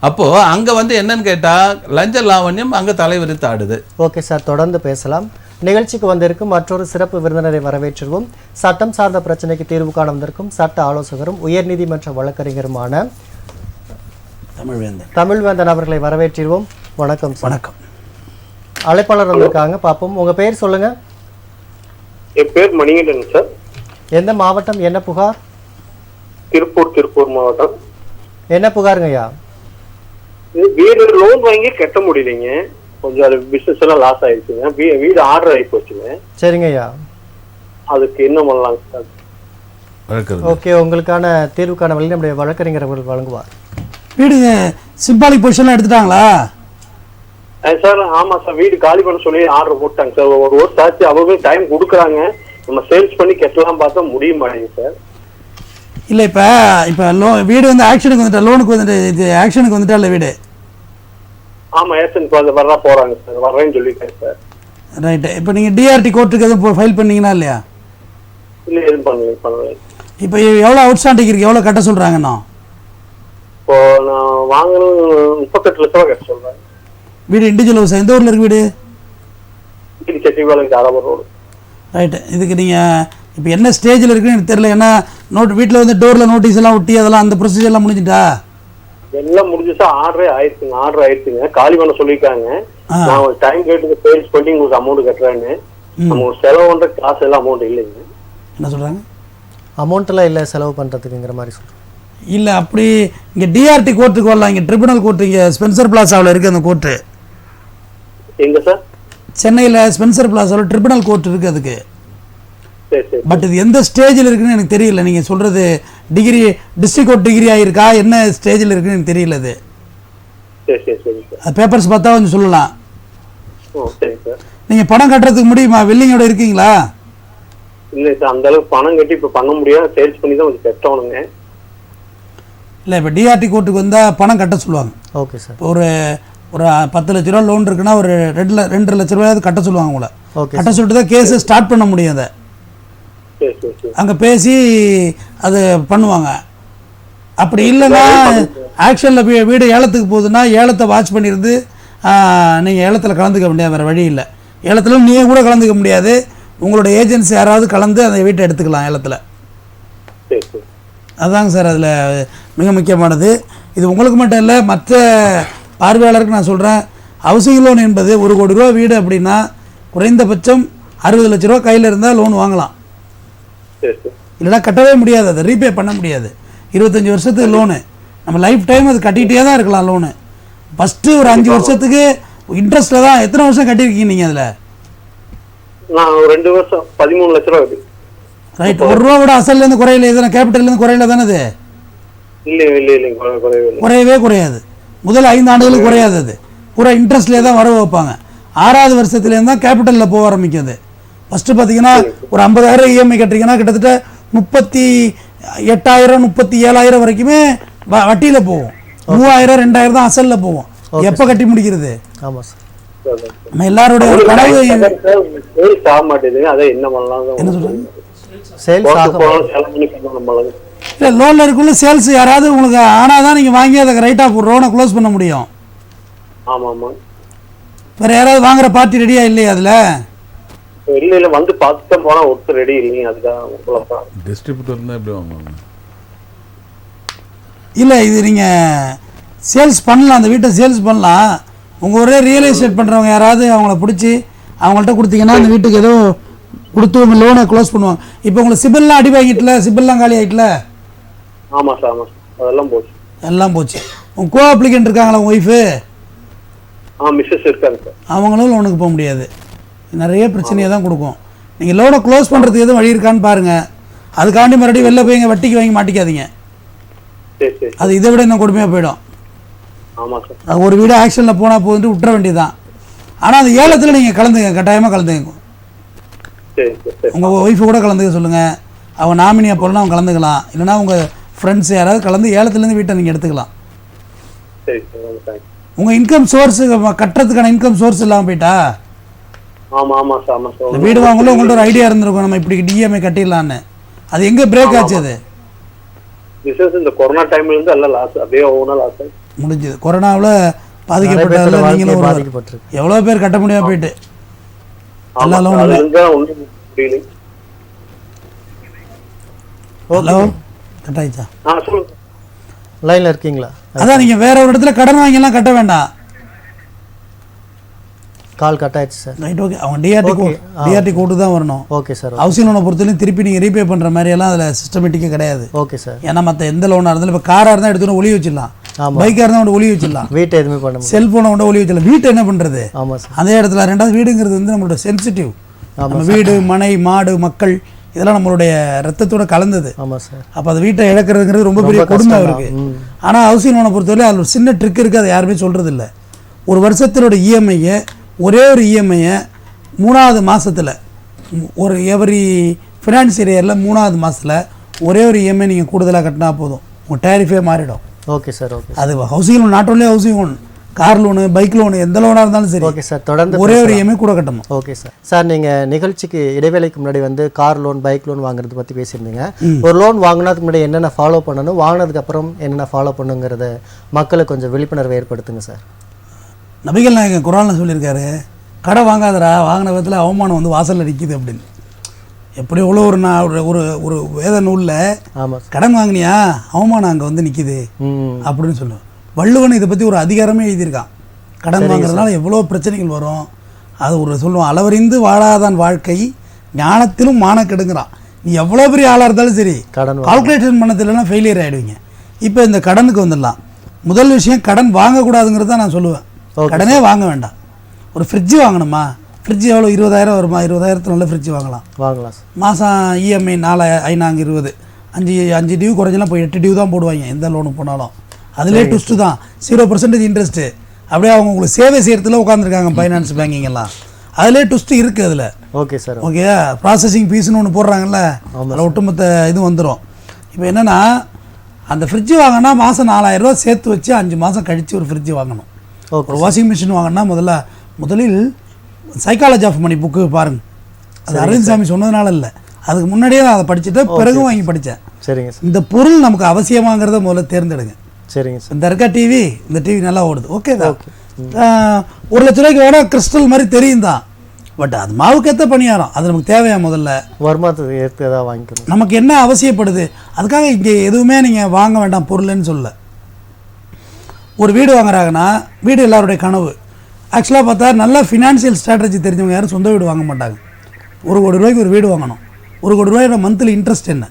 அப்போது அங்கே வந்து என்னன்னு கேட்டால் லஞ்ச லாவண்யம் அங்கே தலைவிரித்து ஆடுது. ஓகே சார், தொடர்ந்து பேசலாம். நிகழ்ச்சிக்கு வந்திருக்கும் மற்றொரு சிறப்பு விருந்தினரை வரவேற்றுவோம். சட்டம் சார்ந்த பிரச்சனைக்கு தீர்வு காண வந்திருக்கும் சட்ட ஆலோசகரும் உயர்நீதிமன்ற வழக்கறிஞருமான தமிழ்வேந்தன் அவர்களை வரவேற்றிருவோம். வணக்கம் சார். வணக்கம். அழைப்பாளர் வந்திருக்காங்க, பார்ப்போம். உங்க பேர் சொல்லுங்க. என் பேர் மணிகண்டன் சார். எந்த மாவட்டம், என்ன புகார்? திருப்பூர் மாவட்டம். என்ன புகாருங்க ஐயா? வீடு லோன் வாங்கி கட்ட முடியலைங்க, கொஞ்சம் அது பிசினஸ் எல்லாம் லாஸ் ஆயிடுச்சுங்க. வீடு ஆர்டர் ஆகி போச்சுங்க. சரிங்க ஐயா, அதுக்கு என்ன பண்ணலாங்க சார்? ஓகே, உங்களுக்கான தீர்வுக்கான வழி நம்முடைய வழக்கறிஞர் அவர்கள் வழங்குவார். வீடு சிம்பாலிக் பொசிஷன்லாம் எடுத்துட்டாங்களா சார்? ஆமா சார், வீடு காலி பண்ண சொல்லி ஆர்டர் போட்டாங்க சார். ஒரு வருஷம் ஆச்சு, அவங்க டைம் கொடுக்குறாங்க. நம்ம சேல்ஸ் பண்ணி கட்டலாம் பார்த்தா முடிய மாட்டேங்க சார். இல்லை, இப்போ வீடு வந்து ஆக்ஷனுக்கு வந்துட்டா, லோனுக்கு வந்துட்டு இது ஆக்ஷனுக்கு வந்துட்டா இல்லை வீடு? ஆமா, ஆக்ஷனுக்கு வர்றா போறாங்க சார், வர்றேன்னு சொல்லிட்டேன் சார். ரைட்டு. இப்போ நீங்கள் டிஆர்டி கோர்ட்டுக்கு எதுவும் ஃபைல் பண்ணீங்களா இல்லையா? இல்லை, எதுவும் பண்ணல. இப்போ எவ்வளோ அவுட்ஸ்டாண்டிங் இருக்குது, எவ்வளோ கட்ட சொல்கிறாங்கண்ணா? இப்போ நான் வாங்கணும் 38 லட்சம் கட்ட சொல்றேன். வீடு இண்டிவிஜுவல் ஹவுஸ் எந்த ஊரில் இருக்கு வீடு? செட்டிபாளையம் தாராபுரம் ரோடு. ரைட்டு. இதுக்கு நீங்கள் இப்போ என்ன ஸ்டேஜில் இருக்குன்னு எனக்கு தெரியல. ஏன்னா வீட்டில் வந்து டோரில் நோட்டீஸ் எல்லாம் ஒட்டி அதெல்லாம் அந்த ப்ரொசீஜர்லாம் முடிஞ்சுட்டா? எல்லாம் முடிஞ்சுச்சா? ஆர்டர் ஆயிடுச்சுங்க. காலி பண்ண சொல்லியிருக்காங்க. நான் ஒரு டைம் கேட்டு சேல்ஸ் பண்ணி உங்களுக்கு அமௌண்ட் கட்டுறேன்னு. நம்ம ஒரு செலவு பண்ற காசு எல்லாம் அமௌண்ட் இல்லைங்க. என்ன சொல்கிறாங்க? அமௌண்ட்லாம் இல்லை செலவு பண்ணுறதுக்குங்கிற மாதிரி சொல்கிறேன். இல்லை, அப்படி இங்கே டிஆர்டி கோர்ட்டுக்கு வரலாம். இங்கே ட்ரிபுனல் கோர்ட்டு இங்கே ஸ்பென்சர் பிளாசாவில் இருக்குது. அந்த கோர்ட்டு எங்க சார்? சென்னையில் ஸ்பென்சர் பிளாசாவில் ட்ரிபுனல் கோர்ட் இருக்குது அதுக்கு. பட் இது எந்த ஸ்டேஜில் இருக்குன்னு எனக்கு தெரியல. நீங்கள் சொல்கிறது டிகிரி டிஸ்ட்ரிக்ட் கோர்ட் டிகிரி ஆகிருக்கா, என்ன ஸ்டேஜில் இருக்குன்னு எனக்கு தெரியல. அது பேப்பர்ஸ் பார்த்தா கொஞ்சம் சொல்லலாம். நீங்கள் பணம் கட்டுறதுக்கு முடியுமா? வில்லிங்கோட இருக்கீங்களா? இல்லை சார், அந்த அளவுக்கு பணம் கட்டி இப்போ பண்ண முடியாது. சேல்ஸ் பண்ணி தான் கொஞ்சம் கட்டணுங்க. இல்லை, இப்போ டிஆர்டி கோர்ட்டுக்கு வந்தால் பணம் கட்ட சொல்லுவாங்க. Okay sir. ஒரு 10 லட்ச ரூபா லோன் இருக்குன்னா ஒரு 2 லட்ச ரூபாயாவது கட்ட சொல்லுவாங்க உங்களை. கட்ட சொல்லிட்டு தான் கேஸை ஸ்டார்ட் பண்ண முடியும். அதை அங்கே பேசி அது பண்ணுவாங்க. அப்படி இல்லைன்னா ஆக்ஷனில் வீடு ஏலத்துக்கு போகுதுன்னா ஏலத்தை வாட்ச் பண்ணியிருந்து நீங்கள் ஏலத்தில் கலந்துக்க முடியாது. வேறு வழி இல்லை. ஏலத்தில் நீங்கள் கூட கலந்துக்க முடியாது. உங்களோட ஏஜென்சி யாராவது கலந்து அந்த வீட்டை எடுத்துக்கலாம் ஏலத்தில். அதுதாங்க சார் அதில் மிக முக்கியமானது. இது உங்களுக்கு மட்டும் இல்லை, மற்ற பார்வையாளருக்கு நான் சொல்கிறேன். ஹவுசிங் லோன் என்பது 1 கோடி ரூபா வீடு அப்படின்னா குறைந்தபட்சம் 60 லட்ச ரூபா கையில் இருந்தால் லோன் வாங்கலாம். இல்லைனா கட்டவே முடியாது, அதை ரீபே பண்ண முடியாது. 25 வருஷத்துக்கு லோனு, நம்ம லைஃப் டைம் அது கட்டிகிட்டே தான் இருக்கலாம் லோனு. ஃபஸ்ட்டு ஒரு 5 வருஷத்துக்கு இன்ட்ரெஸ்ட்டில் தான். எத்தனை வருஷம் கட்டியிருக்கீங்க நீங்கள்? அதில் நான் ஒரு 2 வருஷம் 13 லட்ச ரூபா வருது. ரைட், 1 ரூபா கூட அசல்லேருந்து குறையில, எதுனா கேபிட்டல்லேருந்து குறையில தானே அது? இல்லைங்க குறையவே குறையாது. முதல் 5 ஆண்டுகளுக்கு குறையாது. அது பூரா இன்ட்ரெஸ்ட்லேயே தான் வர வைப்பாங்க. 6வது வருஷத்துலேருந்து தான் கேபிட்டலில் போக ஆரம்பிக்குது. ஃபஸ்ட்டு பார்த்தீங்கன்னா ஒரு 50,000 இஎம்ஐ கட்டுறீங்கன்னா கிட்டத்தட்ட 38,000 37,000 வரைக்குமே வட்டியில் போகும். 3,000 2,000 தான் அசலில் போகும். எப்போ கட்டி முடிக்கிறது? ஆமாம் சார். நம்ம எல்லாருடைய கனவு என்ன பண்ணலாம்? என்ன சொல்றாங்க? சேல்ஸ் ஆகும். இல்லை, லோனில் இருக்குள்ள சேல்ஸ் யாராவது உங்களுக்கு ஆனால் தான் நீங்கள் வாங்கி அதை ரைட் ஆஃப் லோனை க்ளோஸ் பண்ண முடியும். வேறு யாராவது வாங்குற பார்ட்டி ரெடியா இல்லையா அதில்? இல்ல வந்து பார்த்துட்டு போனா ஒருத்தர் ரெடி இல்லைங்க. அதுதான் டிஸ்ட்ரிபியூட்டர் தான் எப்படி வாங்குவாங்க? இல்லை, இது நீங்கள் சேல்ஸ் பண்ணலாம், அந்த வீட்டை சேல்ஸ் பண்ணலாம். உங்கள் ஒரே ரியல் எஸ்டேட் பண்ணுறவங்க யாராவது அவங்கள பிடிச்சி அவங்கள்ட்ட கொடுத்தீங்கன்னா அந்த வீட்டுக்கு ஏதோ கொடுத்து உங்கள் லோனை க்ளோஸ் பண்ணுவாங்க. இப்போ உங்களுக்கு சிபில்லாம் அடி வாங்கிட்டல, சிபில்லாம் காலி ஆகிட்டல? ஆமாம் சார், ஆமாம் சார், அதெல்லாம் போச்சு. எல்லாம் போச்சு. உங்கள் கோ அப்ளிகண்ட் இருக்காங்களா உங்கள் ஒய்ஃபு? மிஸ்ஸஸ் இருக்காங்க சார். அவங்களும் லோனுக்கு போக முடியாது. நிறைய பிரச்சனையை தான் கொடுக்கும். நீங்கள் லோனை க்ளோஸ் பண்ணுறதுக்கு எதுவும் வழி இருக்கான்னு பாருங்கள். அதுக்காண்டி மறுபடியும் வெளில போய் வட்டிக்கு வாங்கி மாட்டிக்காதீங்க. அது இதை விட இன்னும் கொடுமையாக போயிடும். அது ஒரு வீடு ஆக்ஷனில் போனால் போதுட்டு விட்டுற வேண்டியதுதான். ஆனால் அந்த ஏலத்தில் நீங்கள் கலந்துங்க, கட்டாயமாக கலந்துங்க. உங்கள் ஒய்ஃபு கூட கலந்துக்க சொல்லுங்கள். அவங்க நாமினியாக போகலன்னா அவங்க கலந்துக்கலாம். இல்லைனா உங்கள் ஃப்ரெண்ட்ஸ் யாராவது கலந்து ஏலத்துலேருந்து வீட்டை நீங்கள் எடுத்துக்கலாம். உங்கள் இன்கம் சோர்ஸ் கட்டுறதுக்கான இன்கம் சோர்ஸ் இல்லாமல் போயிட்டா? வீடு வாங்கல உங்கள்ட்ட ஒரு ஐடியா இருந்திருக்கும், நம்ம இப்படி டிஎம்ஐ கட்டிடலான்னு. அது எங்கே பிரேக் ஆச்சு? அது இந்த கொரோனா டைம்ல இருந்து எல்லாம் லாஸ், அப்படியே ஒவ்வொன்றா லாஸ் முடிஞ்சது. கொரோனாவில் பாதிக்கப்பட்டதில் நீங்களும் பாதிக்கப்பட்டிருக்கு. எவ்வளோ பேர் கட்ட முடியாமல் போயிட்டு எல்லாரும். ஹலோ, கட் ஆயிடுச்சா? லைனில் இருக்கீங்களா? அதான் நீங்கள் வேற ஒரு இடத்துல கடன் வாங்கிலாம் கட்ட வேண்டாம். கால் கட் ஆயிடுச்சு சார். Right, okay. அவங்க டிஆர்டி கோடு தான் வரணும். Okay sir. ஹவுசிங் லோனை பொறுத்தவரைக்கும் திருப்பி நீங்கள் ரீபே பண்ணுற மாதிரியெல்லாம் அதில் சிஸ்டமேட்டிக்காக கிடையாது. Okay sir. ஏன்னா மற்ற எந்த லோனாக இருந்தாலும் இப்போ காராக இருந்தால் எடுத்துகிட்டு ஒளி வச்சிடலாம், பைக்காக இருந்தால் ஒளி வச்சிடலாம், வீட்டை எதுவுமே பண்ண முடியும், செல்ஃபோனை கொண்டு ஒளி வச்சிடலாம். வீட்டை என்ன பண்ணுறது? ஆமாம் சார். அதே இடத்துல ரெண்டாவது வீடுங்கிறது வந்து நம்மளோட சென்சிட்டிவ். நம்ம வீடு, மனை, மாடு, மக்கள் இதெல்லாம் நம்மளுடைய ரத்தத்தோட கலந்தது. ஆமாம் சார். அப்போ அந்த வீட்டை இழக்கிறதுங்கிறது ரொம்ப பெரிய கொடுமை இருக்குது. ஆனால் ஹவுசிங் லோனை பொறுத்தவரை அதில் ஒரு சின்ன ட்ரிக் இருக்குது, அதை யாருமே சொல்கிறது இல்லை. ஒரு வருஷத்தினோட இஎம்ஐயை, ஒரே ஒரு இஎம்ஐயை 3வது மாதத்தில், ஒரு எவரி ஃபினான்ஷியல் இயரில் 3வது மாதத்தில் ஒரே ஒரு இஎம்ஐ நீங்கள் கூடுதலாக கட்டினா போதும், உங்கள் டேரிஃபே மாறிடும். Okay sir. ஓகே. அது housing loan, not only housing loan, car loan, bike loan, எந்த லோனாக இருந்தாலும் சரி. Okay sir. தொடர்ந்து ஒரே ஒரு இஎம்ஐ கூட கட்டணும். Okay sir. சார், நீங்கள் நிகழ்ச்சிக்கு இடைவேளைக்கு முன்னாடி வந்து கார் லோன், பைக் லோன் வாங்குறது பற்றி பேசியிருந்தீங்க. ஒரு லோன் வாங்கினதுக்கு முன்னாடி என்னென்ன ஃபாலோ பண்ணணும், வாங்கினதுக்கப்புறம் என்னென்ன ஃபாலோ பண்ணுங்கிறத மக்களுக்கு கொஞ்சம் விழிப்புணர்வு ஏற்படுத்துங்க சார். நபிகள் நாயகன் குர்ஆன்ல சொல்லியிருக்காரு, கடை வாங்காதரா, வாங்கின விதத்தில் அவமானம் வந்து வாசலில் நிற்கிது அப்படின்னு. எப்படி எவ்வளோ ஒரு ஒரு வேத நூலில் கடன் வாங்கினியா அவமானம் அங்கே வந்து நிற்கிது அப்படின்னு சொல்லுவேன். வள்ளுவன் இதை பற்றி ஒரு அதிகாரமே எழுதியிருக்கான். கடன் வாங்குறதுனால எவ்வளோ பிரச்சனைகள் வரும். அது ஒரு சொல்லுவான், அளவறிந்து வாழாதான் வாழ்க்கை ஞானத்திலும் மானக்கெடுங்கிறான். நீ எவ்வளோ பெரிய ஆளாக இருந்தாலும் சரி, கால்குலேஷன் பண்ண தெரியலன்னா ஃபெயிலியர் ஆகிடுவீங்க. இப்போ இந்த கடனுக்கு வந்துடலாம். முதல் விஷயம், கடன் வாங்கக்கூடாதுங்கிறது தான் நான் சொல்லுவேன். கடனே வாங்க வேண்டாம். ஒரு ஃப்ரிட்ஜு வாங்கணுமா, ஃப்ரிட்ஜ் எவ்வளோ 20,000 வருமா, 20,000 நல்ல ஃப்ரிட்ஜ் வாங்கலாம். மாதம் இஎம்ஐ 4,520 5 டியூ குறைஞ்சலாம் போய் 8 டியூ தான் போடுவாங்க எந்த லோனுக்கு போனாலும். அதிலே ட்விஸ்ட்டு தான், 0% இன்ட்ரெஸ்ட்டு. அப்படியே அவங்க உங்களுக்கு சேவை செய்கிறதுல உட்காந்துருக்காங்க ஃபைனான்ஸ் பேங்கிங் எல்லாம். அதிலே ட்விஸ்ட்டு இருக்குது அதில். Okay sir. ஓகே, ப்ராசஸிங் ஃபீஸ்னு ஒன்று போடுறாங்கல்ல, அதில் ஒட்டுமொத்த இது வந்துடும். இப்போ என்னென்னா, அந்த ஃப்ரிட்ஜு வாங்கினா மாதம் 4,000 ரூபா சேர்த்து வச்சு 5 மாதம் கழித்து ஒரு ஃப்ரிட்ஜு வாங்கணும். ஒரு வாஷிங் மிஷின் வாங்கினா முதலில் சைக்காலஜி ஆஃப் மணி புக்கு பாருங்கள். அது அரவிந்த் சாமி சொன்னதுனால இல்லை, அதுக்கு முன்னாடியே நான் அதை படிச்சுட்டு பிறகு வாங்கி படித்தேன். சரிங்க. இந்த பொருள் நமக்கு அவசியமாங்கிறத முதல்ல தேர்ந்தெடுங்க. சரிங்க சார். இந்த இருக்கா டிவி, இந்த டிவி நல்லா ஓடுது, ஓகே தான். 1 லட்ச ரூபாய்க்கு வேணா கிறிஸ்டல் மாதிரி தெரியும் தான், பட் அது மாவுக்கேற்ற பணியாரம், அது நமக்கு தேவையா? முதல்ல வருமானத்தை ஏற்று ஏதாவது வாங்கிக்கணும். நமக்கு என்ன அவசியப்படுது, அதுக்காக இங்கே எதுவுமே நீங்கள் வாங்க வேண்டாம் பொருள்னு சொல்ல. ஒரு வீடு வாங்குறாங்கன்னா, வீடு எல்லாருடைய கனவு. ஆக்சுவலாக பார்த்தா நல்ல ஃபினான்ஷியல் ஸ்ட்ராட்டஜி தெரிஞ்சவங்க யாரும் சொந்த வீடு வாங்க மாட்டாங்க. 1 கோடி ரூபாய்க்கு ஒரு வீடு வாங்கணும். 1 கோடி ரூபாயோட மந்த்லி இன்ட்ரெஸ்ட் என்ன,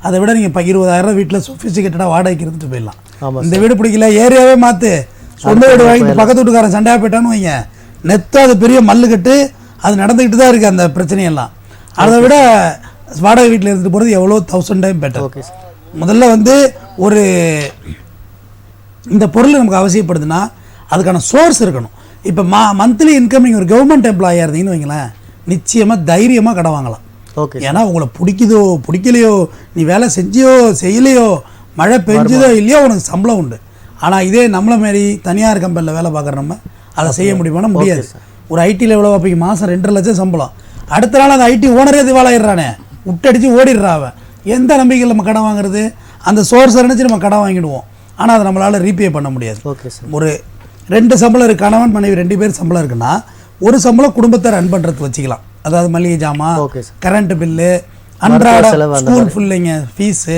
அதை விட நீங்கள் இப்போ 20,000 வீட்டில் சொஃபிஸ்டிகேட்டடாக வாடகைக்கு இருந்துட்டு போயிடலாம். இந்த வீடு பிடிக்கல, ஏரியாவே மாற்று, சொந்த வீடு வாங்கிட்டு பக்கத்து வீட்டுக்காரன் சண்டையாக போயிட்டான்னு வைங்க, நெத்த அது பெரிய மல்லு கட்டு, அது நடந்துக்கிட்டு தான் இருக்குது அந்த பிரச்சனையெல்லாம். அதை விட வாடகை வீட்டில் இருந்துட்டு போகிறது எவ்வளோ 1000 டைம் பெட்டர். Okay sir. முதல்ல வந்து ஒரு இந்த பொருள் நமக்கு அவசியப்படுதுன்னா அதுக்கான சோர்ஸ் இருக்கணும். இப்போ மந்த்லி இன்கம் ஒரு கவர்மெண்ட் எம்ப்ளாயாக இருந்தீங்கன்னு வைங்களேன், நிச்சயமாக தைரியமாக கடன் வாங்கலாம். ஓகே. ஏன்னா உங்களை பிடிக்குதோ பிடிக்கலையோ, நீ வேலை செஞ்சியோ செய்யலையோ, மழை பெஞ்சதோ இல்லையோ, உனக்கு சம்பளம் உண்டு. ஆனால் இதே நம்மள மாரி தனியார் கம்பெனியில் வேலை பார்க்குற நம்ம அதை செய்ய முடியுமானா முடியாது. ஒரு ஐடியில் எவ்வளோ பார்ப்பீங்க, மாதம் 2.5 லட்சம் சம்பளம். அடுத்த நாள் அந்த ஐடி ஓனரே திவாலாயிடுறானே, விட்டடிச்சு ஓடிடுறாவன். எந்த நம்பிக்கையில் நம்ம கடன் வாங்குறது? அந்த சோர்ஸை நினச்சி நம்ம கடன் வாங்கிடுவோம். ஆனால் அதை நம்மளால் ரீபே பண்ண முடியாது. Okay sir. ஒரு 2 சம்பளம் இருக்குது, கணவன் மனைவி 2 பேர் சம்பளம் இருக்குன்னா ஒரு சம்பளம் குடும்பத்தை ரன் பண்ணுறதுக்கு வச்சுக்கலாம். அதாவது மளிகை ஜாமான், கரண்ட் பில்லு, அன்றாட ஸ்கூல் ஃபுல்லிங்க, ஃபீஸு,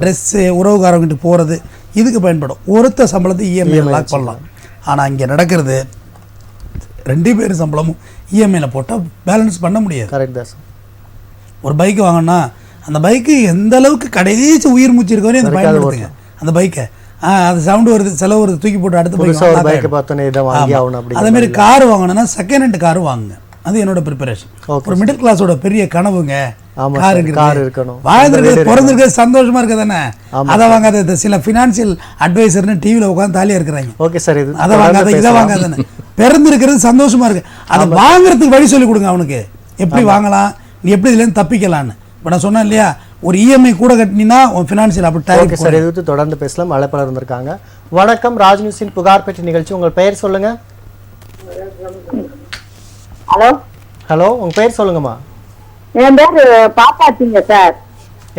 ட்ரெஸ்ஸு, உறவுக்காரங்கிட்டு போகிறது, இதுக்கு பயன்படும். ஒருத்த சம்பளத்தை இஎம்ஐ லாக் பண்ணலாம். ஆனால் இங்கே நடக்கிறது 2 பேர் சம்பளமும் இஎம்ஐயில் போட்டால் பேலன்ஸ் பண்ண முடியாது. கரெக்ட் தான் சார். ஒரு பைக்கு வாங்கினா அந்த பைக்கு எந்த அளவுக்கு கடைசி உயிர் மூச்சு இருக்க வரையும் அந்த பயன்படுத்துங்க அந்த பைக்கை. அது சவுண்டு வருது, செலவு வருது, தூக்கி போட்டு அடுத்த பைக். அதே மாதிரி கார் வாங்கணும்னா செகண்ட் ஹேண்ட் கார் வாங்குங்க. அது என்னோட ப்ரிப்பரேஷன். ஒரு மிடில் கிளாஸோட பெரிய கனவுங்க கார் இருக்கணும். வாழ்ந்துருக்கிறது பிறந்திருக்கிறது சந்தோஷமா இருக்க தானே, அதை வாங்காத. சில ஃபினான்சியல் அட்வைசர்னு டிவியில் உட்காந்து தாலியாக இருக்கிறாங்க. Okay sir. அதை வாங்காத, இதை வாங்காதானே. பிறந்திருக்கிறது சந்தோஷமா இருக்கு, அதை வாங்குறதுக்கு வழி சொல்லி கொடுங்க அவனுக்கு. எப்படி வாங்கலாம், நீ எப்படி இதுலேருந்து தப்பிக்கலான்னு. இப்போ நான் சொன்னேன் இல்லையா, ஒரு இஎம்ஐ கூட கட்டினா உன் ஃபினான்ஷியல் அப்படி. ஓகே சார், இது தொடர்ந்து பேசலாம். அழைப்பாளர் இருந்திருக்காங்க. வணக்கம், ராஜ் நியூஸின் புகார் பெட்டி நிகழ்ச்சி. உங்கள் பெயர் சொல்லுங்க. ஹலோ. ஹலோ, உங்க பெயர் சொல்லுங்கம்மா. என் பேர் பாப்பாத்திங்க சார்.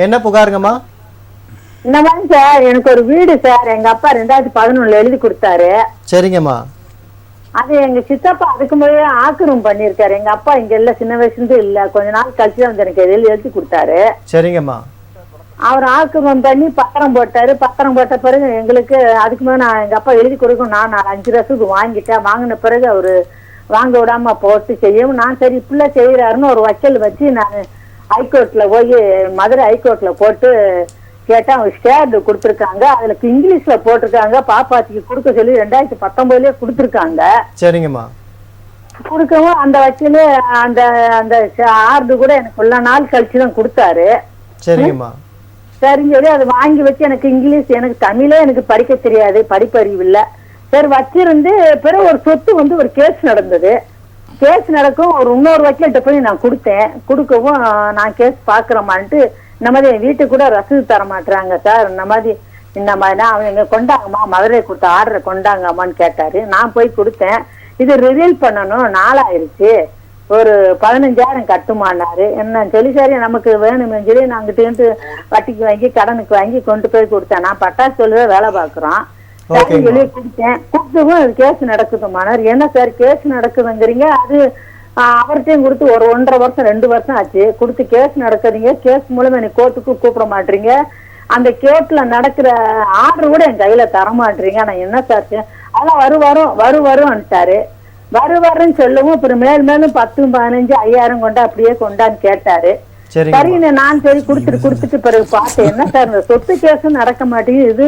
என்ன புகாருங்கம்மா? இந்த மாதிரி சார், எனக்கு ஒரு வீடு சார் எங்க அப்பா 2011 எழுதி கொடுத்தாரு. சரிங்கம்மா. அது எங்க சித்தப்பா அதுக்கு முன்னாடியே ஆக்கிரமம் பண்ணிருக்காரு. எங்க அப்பா இங்க இல்ல, சின்ன வயசுல இல்ல, கொஞ்ச நாள் கழிச்சு வந்து எனக்கு எழுதி கொடுத்தாரு. சரிங்கம்மா. அவர் ஆக்கிரமம் பண்ணி பத்திரம் போட்டாரு. பத்திரம் போட்ட பிறகு எங்களுக்கு அதுக்கு மேலே நான் எங்க அப்பா எழுதி கொடுக்கும், நான் 5 வருஷத்துக்கு வாங்கிட்டேன். வாங்கின பிறகு அவரு வாங்க விடாம போட்டு செய்யவும், நான் சரி இப்படில செய்யறாருன்னு ஒரு வக்கீல் வச்சு நான் ஹைகோர்ட்ல போய் மதுரை ஹைகோர்ட்ல போட்டு கேட்டா அவங்க ஸ்டேட் கொடுத்துருக்காங்க. அதுல இங்கிலீஷ்ல போட்டிருக்காங்க பாப்பாத்திக்கு கொடுக்க சொல்லி 2019 கொடுத்துருக்காங்க. சரிங்கம்மா. கொடுக்கவும் அந்த வக்கீல் அந்த அந்த ஆர்டு கூட எனக்கு உள்ள நாள் கழிச்சு தான் கொடுத்தாரு. சரிங்கம்மா. சரின்னு சொல்லி அதை வாங்கி வச்சு, எனக்கு இங்கிலீஷ், எனக்கு தமிழே எனக்கு படிக்க தெரியாது, படிப்பறிவு இல்லை. சரி வச்சிருந்து பிறகு ஒரு சொத்து வந்து ஒரு கேஸ் நடந்தது. கேஸ் நடக்கும், ஒரு இன்னொரு வக்கீல்கிட்ட போய் நான் கொடுத்தேன். கொடுக்கவும் நான் கேஸ் பாக்குறேமான்ட்டு இந்த மாதிரி என் வீட்டுக்கு கூட ரசீது தர மாட்டாங்க சார், இந்த மாதிரி அவங்க கொண்டாங்கம்மா, மதுரை கொடுத்த ஆர்டரை கொண்டாங்கம்மான்னு கேட்டாரு. நான் போய் கொடுத்தேன். இது ரிவீல் பண்ணணும், நாளாயிருச்சு, ஒரு 15,000 கட்டுமானாரு. என்ன சொல்லி சரி நமக்கு வேணும்னு சொல்லி நாங்கிட்டு வட்டிக்கு வாங்கி கடனுக்கு வாங்கி கொண்டு போய் கொடுத்தேன். நான் பட்டாசு சொல்லுவே வேலை பார்க்குறோம் சொல்லி கொடுத்தேன். கொடுத்தவும் கேஸ் நடக்குதுமானார். என்ன சார் கேஸ் நடக்குதுங்கிறீங்க? அது அவர்கிட்டையும் கொடுத்து ஒரு 1.5 வருஷம் 2 வருஷம் ஆச்சு. கொடுத்து கேஸ் நடக்குதுங்க, கேஸ் மூலமா எனக்கு கோர்ட்டுக்கு கூப்பிட மாட்டீங்க, அந்த கேட்ல நடக்கிற ஆர்டர் கூட என் கையில தர மாட்டீங்க. நான் என்ன சார் அதெல்லாம் வரும்ட்டாரு. வருன்னு சொல்லவும் அப்புறம் மேலும் 10, 15, 5,000 கொண்டா அப்படியே கொண்டான்னு கேட்டாரு. சரின்னு நான் சரி கொடுத்துட்டு பிறகு பார்த்தேன், என்ன சார் இந்த சொத்து கேஸும் நடக்க மாட்டேங்குது, இது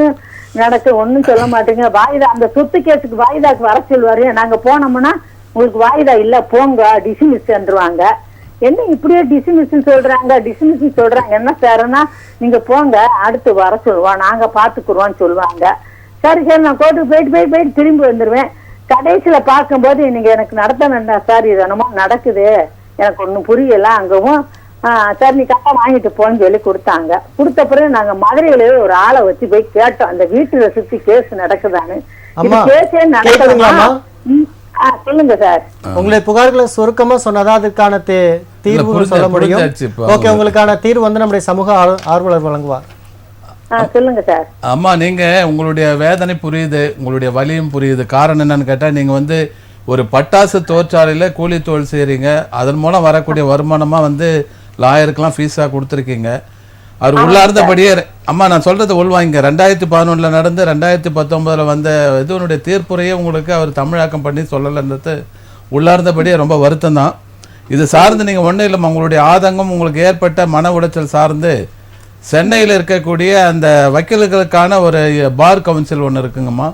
நடக்க ஒன்னும் சொல்ல மாட்டேங்க. வாய்தா அந்த சொத்து கேஸுக்கு வாய்தாக்கு வர சொல்லுவாரு. நாங்க போனோம்னா உங்களுக்கு வாய்தா இல்ல, போங்க டிஸ்மிஸ்ன்றுவாங்க. என்ன இப்படியே டிஸ்மிஸ் சொல்றாங்க என்ன சார்னா, நீங்க போங்க அடுத்து வர சொல்லுவோம், நாங்க பாத்துக்குறோம்னு சொல்லுவாங்க. சரி நான் கோர்ட்டுக்கு போயிட்டு திரும்பி வந்துருவேன். கடைசியில பார்க்கும்போது நீங்க எனக்கு நடத்த வேண்டாம் சார், இது என்னமோ நடக்குது, எனக்கு ஒன்னும் புரியல. அங்கவும் சார் நீ கரெக்டா வாங்கிட்டு போன்னு சொல்லி கொடுத்தாங்க. கொடுத்த பிறகு நாங்க மதுரையில ஒரு ஆளை வச்சு போய் கேட்டோம், அந்த வீட்டுல சுத்தி கேஸ் நடக்குதான்னு. கேஸே நடக்குதுங்களா? சொல்லுங்க சார். உங்களுடைய புகார்களை சுருக்கமா சொன்னதா அதுக்கான தீர்வு சொல்ல முடியும். ஓகே, உங்களுக்கான தீர்வு வந்து நம்முடைய சமூக ஆர்வலர் வழங்குவார். சொல்லுங்க சார். அம்மா, நீங்க உங்களுடைய வேதனை புரியுது, உங்களுடைய வலியும் புரியுது. காரணம் என்னன்னு கேட்டா, நீங்க வந்து ஒரு பட்டாசு தொழிற்சாலையில கூலி தொழில் செய்யறீங்க. அதன் மூலம் வரக்கூடிய வருமானமா வந்து லாயருக்கெல்லாம் ஃபீஸா கொடுத்துருக்கீங்க. அவர் உள்ளார்ந்தபடியே அம்மா நான் சொல்றது உள்வாங்க. 2011 நடந்து 2019 வந்த இதனுடைய தீர்ப்புரையே உங்களுக்கு அவர் தமிழாக்கம் பண்ணி சொல்லலைன்றது உள்ளார்ந்தபடியே ரொம்ப வருத்தம் தான். இது சார்ந்து நீங்கள் ஒன்றும் இல்லைம்மா, உங்களுடைய ஆதங்கம் உங்களுக்கு ஏற்பட்ட மன உளைச்சல் சார்ந்து சென்னையில் இருக்கக்கூடிய அந்த வக்கீல்களுக்கான ஒரு பார் கவுன்சில் ஒன்று இருக்குங்கம்மா.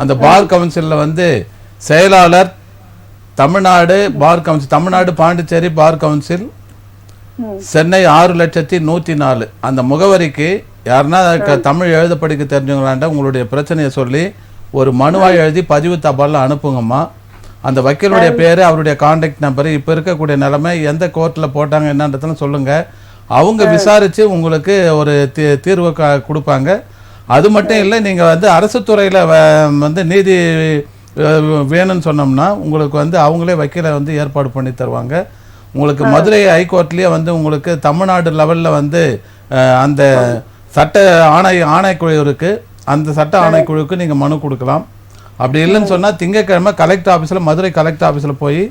அந்த பார் கவுன்சிலில் வந்து செயலாளர், Tamil Nadu bar council, Tamil Nadu Pondicherry bar council, Chennai 6,104,000 அந்த முகவரிக்கு யாருன்னா தமிழ் எழுத படிக்க தெரிஞ்சவங்களாண்ட உங்களுடைய பிரச்சனையை சொல்லி ஒரு மனுவாய் எழுதி பதிவு தபாலில் அனுப்புங்கம்மா. அந்த வக்கீலுடைய பேர், அவருடைய கான்டாக்ட் நம்பரு, இப்போ இருக்கக்கூடிய நிலைமை, எந்த கோர்ட்டில் போட்டாங்க என்னன்றதுன்னு சொல்லுங்கள். அவங்க விசாரித்து உங்களுக்கு ஒரு தீர்வு கொடுப்பாங்க. அது மட்டும் இல்லை, நீங்கள் வந்து அரசு துறையில் வந்து நீதி வேணும்னு சொன்னோம்னா உங்களுக்கு வந்து அவங்களே வக்கீலை வந்து ஏற்பாடு பண்ணி தருவாங்க. உங்களுக்கு மதுரை ஹைகோர்ட்லேயே வந்து உங்களுக்கு தமிழ்நாடு லெவலில் வந்து அந்த சட்ட ஆணைக்குழு இருக்குது. அந்த சட்ட ஆணைக்குழுவுக்கு நீங்கள் மனு கொடுக்கலாம். அப்படி இல்லைன்னு சொன்னால் திங்கட்கிழமை கலெக்டர் ஆஃபீஸில், மதுரை கலெக்டர் ஆஃபீஸில் போய்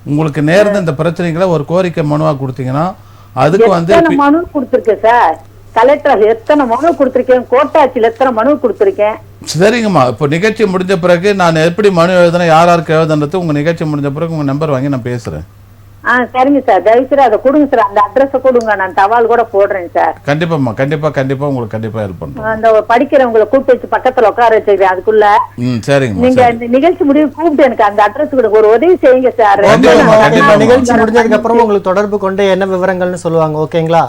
உங்களுக்கு நேர்ந்த இந்த பிரச்சனைகளை ஒரு கோரிக்கை மனுவாக கொடுத்தீங்கன்னா அதுக்கு வந்து மனு கொடுத்துருக்கேன் சார். கலெக்டர் எத்தனை மனு கொடுத்துருக்கேன், கோட்டாட்சியில் எத்தனை மனு கொடுத்துருக்கேன். சரிங்கம்மா, இப்போ நிகழ்ச்சி முடிஞ்ச பிறகு நான் எப்படி மனு எழுதுனேன், யாருக்கு எழுதுன்றது உங்கள் நிகழ்ச்சி முடிஞ்ச பிறகு உங்கள் நம்பர் வாங்கி நான் பேசுகிறேன். சரிங்க சார், தயவுசெய்து அதை கொடுங்க சார். அந்த அட்ரஸ் கொடுங்க, நான் தபால் கூட போடுறேன் சார். கண்டிப்பாம்மா, கண்டிப்பா உங்களுக்கு கண்டிப்பா ஹெல்ப் பண்றேன். அந்த படிக்கிறவங்களை கூப்பிட்டு வச்சு பக்கத்துல உட்கார வச்சிருக்கேன். அதுக்குள்ள சரிங்க, நீங்க இந்த நிகழ்ச்சி முடிவு கூப்பிட்டு எனக்கு அந்த அட்ரஸ் கொடுங்க, ஒரு உதவி செய்யுங்க சார். நிகழ்ச்சி முடிஞ்சதுக்கு அப்புறம் உங்களுக்கு தொடர்பு கொண்டு என்ன விவரங்கள்னு சொல்லுவாங்க. ஓகேங்களா?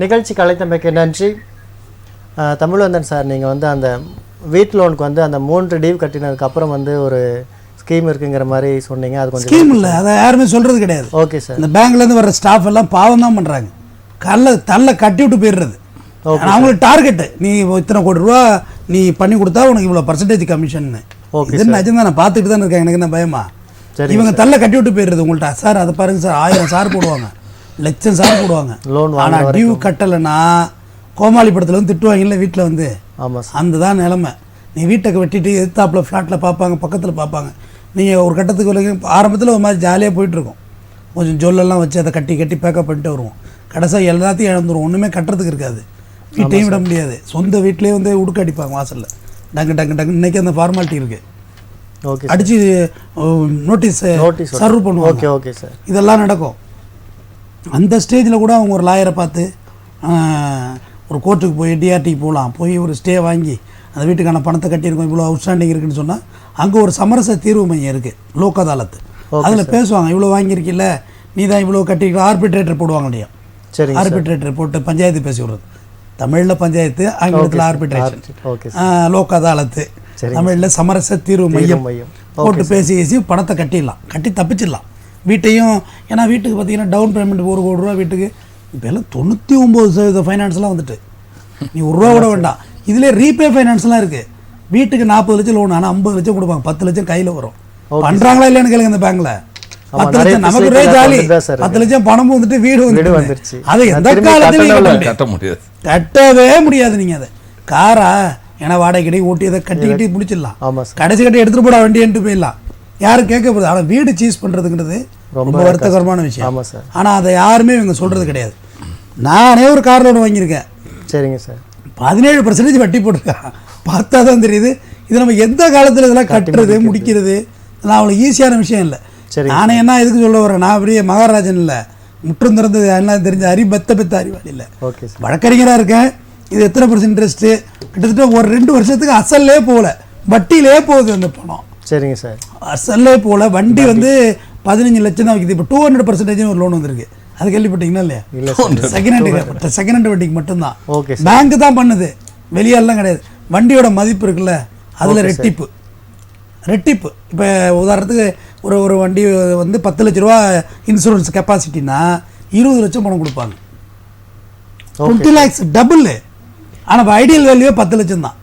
நிகழ்ச்சிக்கு அழைத்தமைக்கு நன்றி. தமிழ்வந்தன் சார், நீங்கள் வந்து அந்த வீட்டு லோனுக்கு வந்து அந்த 3 டியூ கட்டினதுக்கு அப்புறம் வந்து ஒரு ஸ்கீம் இருக்குங்கிற மாதிரி சொன்னீங்க. அது கொஞ்சம் ஸ்கீம் இல்லை, அதை யாருமே சொல்கிறது கிடையாது. Okay sir. இந்த பேங்க்லேருந்து வர ஸ்டாஃப் எல்லாம் பாவம் தான் பண்ணுறாங்க. தள்ள கட்டி விட்டு போயிடுறது. அவங்களுக்கு டார்கெட்டு, நீ இத்தனை கோடி ரூபா நீ பண்ணி கொடுத்தா உனக்கு இவ்வளோ பர்சன்டேஜ் கமிஷன். ஓகே, இது நிஜம் தான், நான் பார்த்துட்டு தான் இருக்கேன். எனக்கு என்ன பயமா? இவங்க தள்ள கட்டி விட்டு போயிடுறது உங்கள்கிட்ட. சார் அதை பாருங்க சார், 1000 சார் போடுவாங்க, லட்சம் சார் போடுவாங்க லோன். ஆனால் டியூ கட்டலைன்னா கோமாளி படத்தில் வந்து திட்டுவாங்கல்ல வீட்டில் வந்து. ஆமாம், அந்த தான் நிலமை. நீ வீட்டை வெட்டிட்டு எதிர்த்தாப்பில் ஃப்ளாட்டில் பார்ப்பாங்க, பக்கத்தில் பார்ப்பாங்க. நீங்கள் ஒரு கட்டத்துக்கு வரைக்கும் ஆரம்பத்தில் ஒரு மாதிரி ஜாலியாக போயிட்டுருக்கோம். கொஞ்சம் ஜொல்லெல்லாம் வச்சு அதை கட்டி பேக்கப் பண்ணிட்டு வருவோம். கடைசியாக எல்லாத்தையும் இழந்துருவோம். ஒன்றுமே கட்டுறதுக்கு இருக்காது. வீட்டையும் விட முடியாது. சொந்த வீட்டிலே வந்து உடுக்க அடிப்பாங்க வாசலில். டங்கு இன்றைக்கி அந்த ஃபார்மாலிட்டி இருக்குது. ஓகே, அடித்து நோட்டீஸ் சர்வ் பண்ணுவோம். ஓகே ஓகே சார், இதெல்லாம் நடக்கும். அந்த ஸ்டேஜில் கூட அவங்க ஒரு லாயரை பார்த்து ஒரு கோர்ட்டுக்கு போய் டிஆர்டிக்கு போகலாம், போய் ஒரு ஸ்டே வாங்கி அந்த வீட்டுக்கான பணத்தை கட்டியிருக்கோம், இவ்வளோ அவுட்ஸ்டாண்டிங் இருக்குன்னு சொன்னால் அங்கே ஒரு சமரச தீர்வு மையம் இருக்குது, லோக் அதாலத்து. அதில் பேசுவாங்க, இவ்வளோ வாங்கியிருக்கில்ல, நீ தான் இவ்வளோ கட்டிக்கிற. ஆர்பிட்ரேட்டர் போடுவாங்க இல்லையா? சரி, ஆர்பிட்ரேட்டர் போட்டு பஞ்சாயத்து பேசி விடுறது. தமிழில் பஞ்சாயத்து, ஆங்கிலத்தில் ஆர்பிட்ரேஷன். லோக் அதாலத்து, தமிழில் சமரச தீர்வு மையம். போட்டு பேசி பணத்தை கட்டிடலாம், கட்டி தப்பிச்சிடலாம் வீட்டையும். ஏன்னா வீட்டுக்கு பார்த்தீங்கன்னா டவுன் பேமெண்ட் 1 கோடி ரூபா வீட்டுக்கு இப்போ எல்லாம் 99% ஃபைனான்ஸ்லாம் வந்துட்டு, நீ 1 ரூபா கூட வேண்டாம். இதிலே ரீபே ஃபைனான்ஸ்லாம் இருக்குது. வீட்டுக்கு 40 லட்சம் லோன், ஆனால் 50 லட்சம் கொடுப்பாங்க, 10 லட்சம் கையில் வரும். பண்ணுறாங்களா இல்லைன்னு கேளுங்க இந்த பேங்க்ல. 10 லட்சம் நமக்கு ஒரே ஜாலி. 10 லட்சம் பணமும் வந்துட்டு வீடு வந்துருச்சு. அதை எந்த காலத்திலையும் கட்டவே முடியாது. நீங்கள் அதை காரா ஏன்னா வாடகை கிடை ஓட்டி அதை கட்டி முடிச்சிடலாம். கடைசி கட்டி எடுத்துகிட்டு போட வண்டின்ட்டு போயிடலாம், யாரும் கேட்க போகுது. ஆனால் வீடு சீஸ் பண்ணுறதுங்கிறது ரொம்ப வருத்தகரமான விஷயம். ஆனால் அதை யாருமே இவங்க சொல்கிறது கிடையாது. நானே ஒரு கார் லோன் வாங்கியிருக்கேன். சரிங்க சார், 17% வட்டி போட்டிருக்கேன். பார்த்தா தான் தெரியுது இது நம்ம எந்த காலத்தில் இதெல்லாம் கட்டுறது முடிக்கிறது. நான் அவ்வளோ ஈஸியான விஷயம் இல்லை. நானே என்ன எதுக்கு சொல்ல வரேன், நான் அப்படியே மகாராஜன் இல்லை, முற்றும் திறந்தது எல்லாம் தெரிஞ்ச பெத்த அறிவாளி இல்லை, வழக்கறிஞராக இருக்கேன். இது எத்தனை % இன்ட்ரெஸ்ட்டு, கிட்டத்தட்ட ஒரு 2 வருஷத்துக்கு அசல்லே போகல, வட்டியிலே போகுது அந்த பணம். சரிங்க சார், அசல்லே போகல. வண்டி வந்து 15 லட்சம் தான் வைக்குது. இப்போ 200% ஒரு லோன் வந்திருக்கு. அது கேள்விப்பட்டீங்களா இல்லையா? செகண்ட் ஹேண்ட் வட்டிக்கு மட்டும்தான். பேங்க் தான் பண்ணுது, வெளியாலாம் கிடையாது. வண்டியோட மதிப்பு இருக்குல்ல, அதில் ரெட்டிப்பு. இப்போ உதாரணத்துக்கு ஒரு வண்டி வந்து 10 லட்ச ரூபா இன்சூரன்ஸ் கெப்பாசிட்டினா 20 லட்சம் பணம் கொடுப்பாங்க. 20 lakhs டபுள். ஆனால் இப்போ ஐடியல் வேல்யூவே 10 லட்சம் தான்.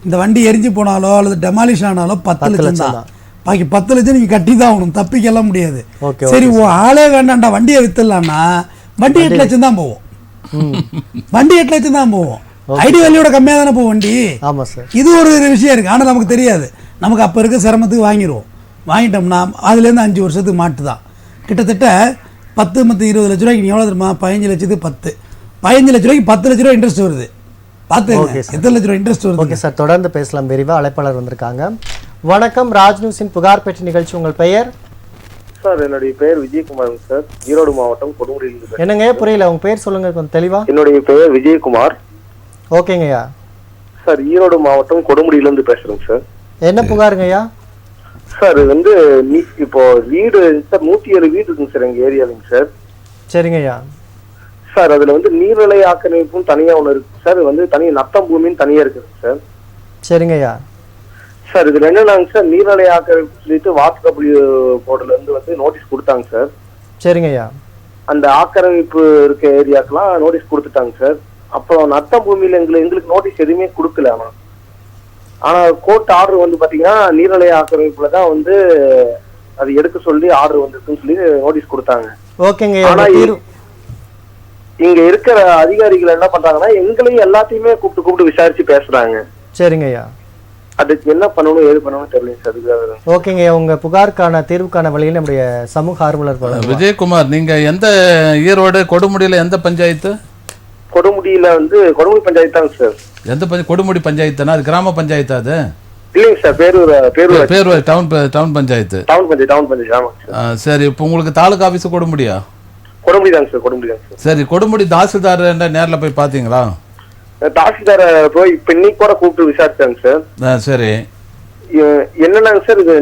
இந்த வண்டி எரிஞ்சு போனாலோ அல்லது டெமாலிஷ் ஆனாலோ 10 லட்சம் தான். பாக்கி 10 லட்சம் நீங்கள் கட்டி தான் ஆகணும், தப்பிக்கெல்லாம் முடியாது. சரி, ஆளே வேண்டாம்டா வண்டியை வித்துடலாம்னா வண்டி 8 லட்சம் தான் போவோம். வண்டி 8 லட்சம் தான் போவோம். ஐடி வேல்யூட கம்மியாக தானே போகும் வண்டி. ஆமாம் சார், இது ஒரு விஷயம் இருக்குது. ஆனால் நமக்கு தெரியாது. நமக்கு அப்போ இருக்க சிரமத்துக்கு வாங்கிடுவோம். வாங்கிட்டோம்னா அதுலேருந்து 5 வருஷத்துக்கு மாட்டு தான். கிட்டத்தட்ட 10 மற்றும் 20 லட்ச ரூபாய்க்கு நீ எவ்வளோ தெரியுமா? 15 லட்சத்துக்கு 10. 15 லட்ச ரூபாய்க்கு 10 லட்ச ரூபா இன்ட்ரெஸ்ட் வருது. பார்த்து எத்தனை லட்ச ரூபா இன்ட்ரெஸ்ட் வருது. ஓகே சார், தொடர்ந்து பேசலாம் விரிவாக. அழைப்பாளர் வந்திருக்காங்க. வணக்கம், ராஜ் நியூஸின் புகார் பெட்டி நிகழ்ச்சி. உங்கள் பெயர்? சார், என்னுடைய பெயர் விஜயகுமார் சார், ஈரோடு மாவட்டம் கொடுமுடியிலிருந்து. என்னங்க புரியல, உங்க பேர் சொல்லுங்க கொஞ்சம் தெளிவா. என்னுடைய பெயர் விஜயகுமார். ஓகேங்கய்யா. சார், ஈரோடு மாவட்டம் கொடுமுடியிலிருந்து பேசுறேங்க சார். என்ன புகாருங்கய்யா? சார் இது வந்து இப்போ வீடு சார் 107 வீடு இருக்குங்க சார் எங்க ஏரியாலுங்க சார். சரிங்க ஐயா. சார் அதுல வந்து நீர்நிலை ஆக்கிரமிப்பும் தனியா ஒண்ணு இருக்கு சார். வந்து தனியா நத்தம் பூமின்னு தனியா இருக்குங்க சார். சரிங்க ஐயா. சார் இதுல என்னன்னாங்க சார், நீர்நிலை ஆக்கிரமிப்பு சொல்லிட்டு வாட்ஸ்அப்ல போர்டுல இருந்து வந்து நோட்டீஸ் கொடுத்தாங்க சார். சரிங்க ஐயா. அந்த ஆக்கிரமிப்பு இருக்க ஏரியாக்கெல்லாம் நோட்டீஸ் கொடுத்துட்டாங்க சார். அப்புறம் நத்தம் பூமியில எங்களுக்கு நோட்டீஸ் எதுவுமே கொடுக்கல. ஆனா கோர்ட் ஆர்டர் வந்து பாத்தீங்கன்னா நீர்நிலை ஆக்கிரமிப்புல தான் வந்து அது எடுக்க சொல்லி ஆர்டர் வந்திருக்குன்னு சொல்லி நோட்டீஸ் கொடுத்தாங்க. ஓகேங்க. ஆனா இங்க இருக்கிற அதிகாரிகள் என்ன பண்றாங்கன்னா எங்களையும் எல்லாத்தையுமே கூப்பிட்டு விசாரிச்சு பேசுறாங்க. சரிங்க ஐயா. அதுக்கு என்ன பண்ணணும் ஏது பண்ணணும் தெரியல சார். ஓகேங்க. உங்க புகாருக்கான தீர்வுக்கான வழியில் நம்முடைய சமூக ஆர்வலர் விஜயகுமார், நீங்க எந்த ஈரோடு கொடுமுடியில எந்த பஞ்சாயத்து? கொடுமுடியில வந்து கொடுமுடி பஞ்சாயத்து தாங்க சார். எந்த கொடுமுடி பஞ்சாயத்துனா அது கிராம பஞ்சாயத்து? அது இல்லைங்க சார், பேரூர் டவுன் பஞ்சாயத்து. சரி, இப்போ உங்களுக்கு தாலுகா ஆபீஸ் கொடுமுடியா? கொடுமுடி தாங்க சார், கொடுமுடி தாங்க சார். சரி, கொடுமுடி தாசில்தார் நேர்ல போய் பாத்தீங்களா? தாசில்தார போய் இப்ப இன்னைக்கு கூட கூப்பிட்டு விசாரிச்சாங்க சார். சரி, என்னன்னாங்க சார், இது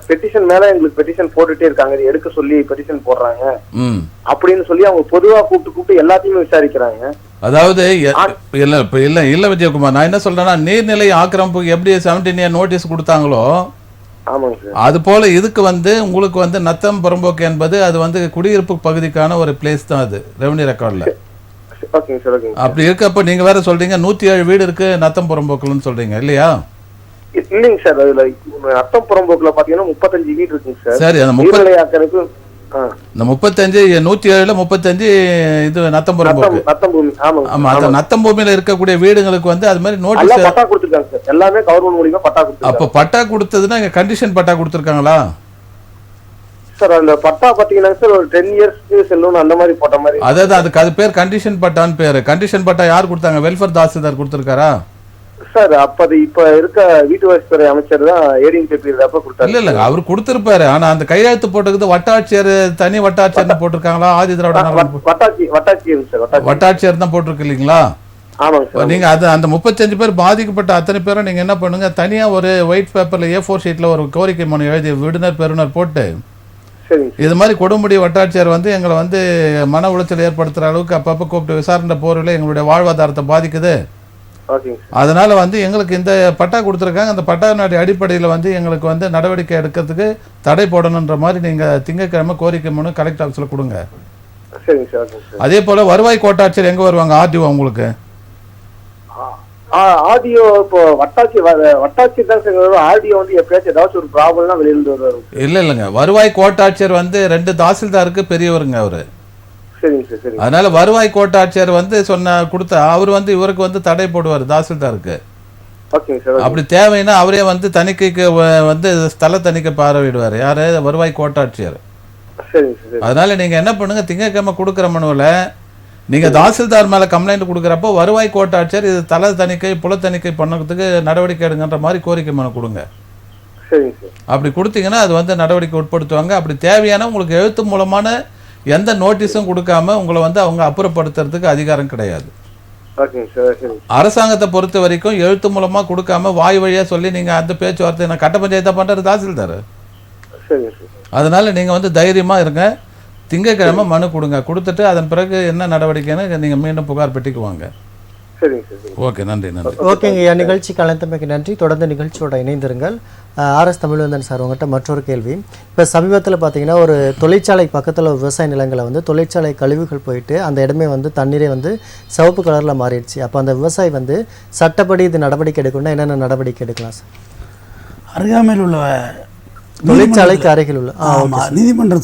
பெட்டிஷன் மேல எங்களுக்கு பெட்டிஷன் போட்டுட்டே இருக்காங்க, இது எடுக்க சொல்லி பெட்டிஷன் போடுறாங்க அப்படின்னு சொல்லி அவங்க பொதுவா கூப்பிட்டு எல்லாத்தையுமே விசாரிக்கிறாங்க. அதாவது இல்ல விஜயகுமார், நான் என்ன சொல்றேன்னா, நீர்நிலை ஆக்கிரமிப்புக்கு எப்படி 17 நோட்டீஸ் கொடுத்தாங்களோ அது போல இதுக்கு வந்து உங்களுக்கு வந்து நத்தம் புறம்போக்கு என்பது அது வந்து குடியிருப்பு பகுதிக்கான ஒரு பிளேஸ் தான். அது ரெவன்யூ ரெக்கார்ட்ல அப்படி இருக்கப்ப நீங்க வேற சொல்றீங்க 107 வீடு இருக்கு நத்தம் புறம்போக்குன்னு சொல்றீங்க இல்லையா? இல்லைங்க சார், அதுல நத்தம் புறம்போக்குல பாத்தீங்கன்னா 35 வீடு இருக்குங்க சார். சரி, அந்த 35 ஆக்கிரமிப்பு இந்த 35 107ல 35 இது நத்தம் புறம்போக்கு. ஆமா, அந்த நத்தம் பூமியில இருக்கக்கூடிய வீடுகளுக்கு வந்து அது மாதிரி நோட்டீஸ் பட்டா கொடுத்திருக்காங்க சார். எல்லாமே கவர்மெண்ட் மூலமா பட்டா கொடுத்திருக்காங்க. அப்ப பட்டா கொடுத்ததுன்னா இங்க கண்டிஷன் பட்டா கொடுத்திருக்காங்களா சார்? அந்த பட்டா பாத்தீங்கன்னா சார் ஒரு 10 இயர்ஸ்க்கு செல்லணும் அந்த மாதிரி போட்ட மாதிரி. அதான் அது பேர் கண்டிஷன் பட்டான்னு பேரு. கண்டிஷன் பட்டா யார் கொடுத்தாங்க? வெல்ஃபேர் தாசில்தார் கொடுத்திருக்காரா சார்? அப்ப இப்ப இருக்க வீட்டு வசதித்துறை அமைச்சர் தான் ஏடிஎம் கேபிரப்ப கொடுத்தாரு. இல்ல அவர் கொடுத்திருப்பாரு. ஆனா அந்த கையெழுத்து போட்டுக்குது வட்டாட்சியர், தனி வட்டாட்சியர் போட்டிருக்காங்களா? ஆதி திராவிட வட்டாட்சியர் தான் போட்டிருக்கு இல்லீங்களா? நீங்க அது அந்த 35 பேர் பாதிக்கப்பட்ட அத்தனை பேரும் நீங்க என்ன பண்ணுங்க, தனியா ஒரு ஒயிட் பேப்பர்ல A4 ஷீட்ல ஒரு கோரிக்கை மனு எழுதி விடுனர் பெறுநர் போட்டு இது மாதிரி கொடுமுடி வட்டாட்சியர் வந்து எங்களை வந்து மன உளைச்சல் ஏற்படுத்துற அளவுக்கு அப்பப்ப கூப்பிட்டு விசாரணை போறதுல எங்களுடைய வாழ்வாதாரத்தை பாதிக்குது, அதனால வந்து எங்களுக்கு இந்த பட்டா கொடுத்துருக்காங்க, அந்த பட்டாவினுடைய அடிப்படையில் வந்து எங்களுக்கு வந்து நடவடிக்கை எடுக்கிறதுக்கு தடை போடணுன்ற மாதிரி நீங்க திங்கட்கிழமை கோரிக்கை மனு கலெக்டர் ஆஃபீஸில் கொடுங்க. அதே போல வருவாய் கோட்டாட்சியர் எங்க வருவாங்க? ஆர்டிஓ உங்களுக்கு ஆடியோ இப்போ வட்டாட்சி தான் சார். ஆடியோ வந்து எப்பயாச்சும் ஏதாச்சும் ஒரு ப்ராப்ளம்னா வெளியில வருவாரு. இல்லைங்க, வருவாய் கோட்டாட்சியர் வந்து 2 தாசில்தாருக்கு பெரியவருங்க அவரு. அதனால வருவாய் கோட்டாட்சியர் வந்து கொடுத்த அவர் வந்து இவருக்கு வந்து தடை போடுவார் தாசில்தாருக்கு. அப்படி தேவைன்னா அவரே வந்து தணிக்கைக்கு வந்து ஸ்தல தணிக்கை பார்வையிடுவார். யாரு? வருவாய் கோட்டாட்சியர். அதனால நீங்க என்ன பண்ணுங்க, திங்கட்கிழமை கொடுக்குற மனுவில் நீங்க தாசில்தார் மேல கம்ப்ளைண்ட் கொடுக்குறப்போ வருவாய் கோட்டாட்சியர் இது தல தணிக்கை புல தணிக்கை பண்ணதுக்கு நடவடிக்கை எடுங்கன்ற மாதிரி கோரிக்கை மனு கொடுங்க. அப்படி கொடுத்தீங்கன்னா அது வந்து நடவடிக்கை உட்படுத்துவாங்க. அப்படி தேவையான உங்களுக்கு எழுத்து மூலமான எந்த நோட்டீஸும் கொடுக்காம உங்களை வந்து அவங்க அப்புறப்படுத்துறதுக்கு அதிகாரம் கிடையாது. அரசாங்கத்தை பொறுத்த வரைக்கும் எழுத்து மூலமா கொடுக்காம வாய் வழியா சொல்லி நீங்க அந்த பேச்சுவார்த்தை நான் கட்ட பஞ்சாயத்தா பண்றது தாசில்தார். அதனால நீங்க வந்து தைரியமா இருங்க, திங்கட்கிழமை மனு கொடுங்க, கொடுத்துட்டு அதன் பிறகு என்ன நடவடிக்கைன்னு நீங்க மீண்டும் புகார் பெட்டிக்குவாங்க. ஓகே, நன்றி. ஓகேங்க, நிகழ்ச்சிக்கு அழைத்தமைக்கு நன்றி. தொடர்ந்து நிகழ்ச்சியோட இணைந்திருங்கள். ஆர்எஸ் தமிழ்வந்தன் சார், உங்கள்கிட்ட மற்றொரு கேள்வி. இப்போ சமீபத்தில் பார்த்தீங்கன்னா ஒரு தொழிற்சாலை பக்கத்தில் விவசாய நிலங்களை வந்து தொழிற்சாலை கழிவுகள் போயிட்டு அந்த இடமே வந்து தண்ணீரே வந்து சிவப்பு கலரில் மாறிடுச்சு. அப்போ அந்த விவசாயி வந்து சட்டப்படி இது நடவடிக்கை எடுக்கணும்னா என்னென்ன நடவடிக்கை எடுக்கலாம் சார்? அருகாமையில் உள்ள தொழிற்சாலைக்கு அருகில் உள்ள நீதிமன்றம்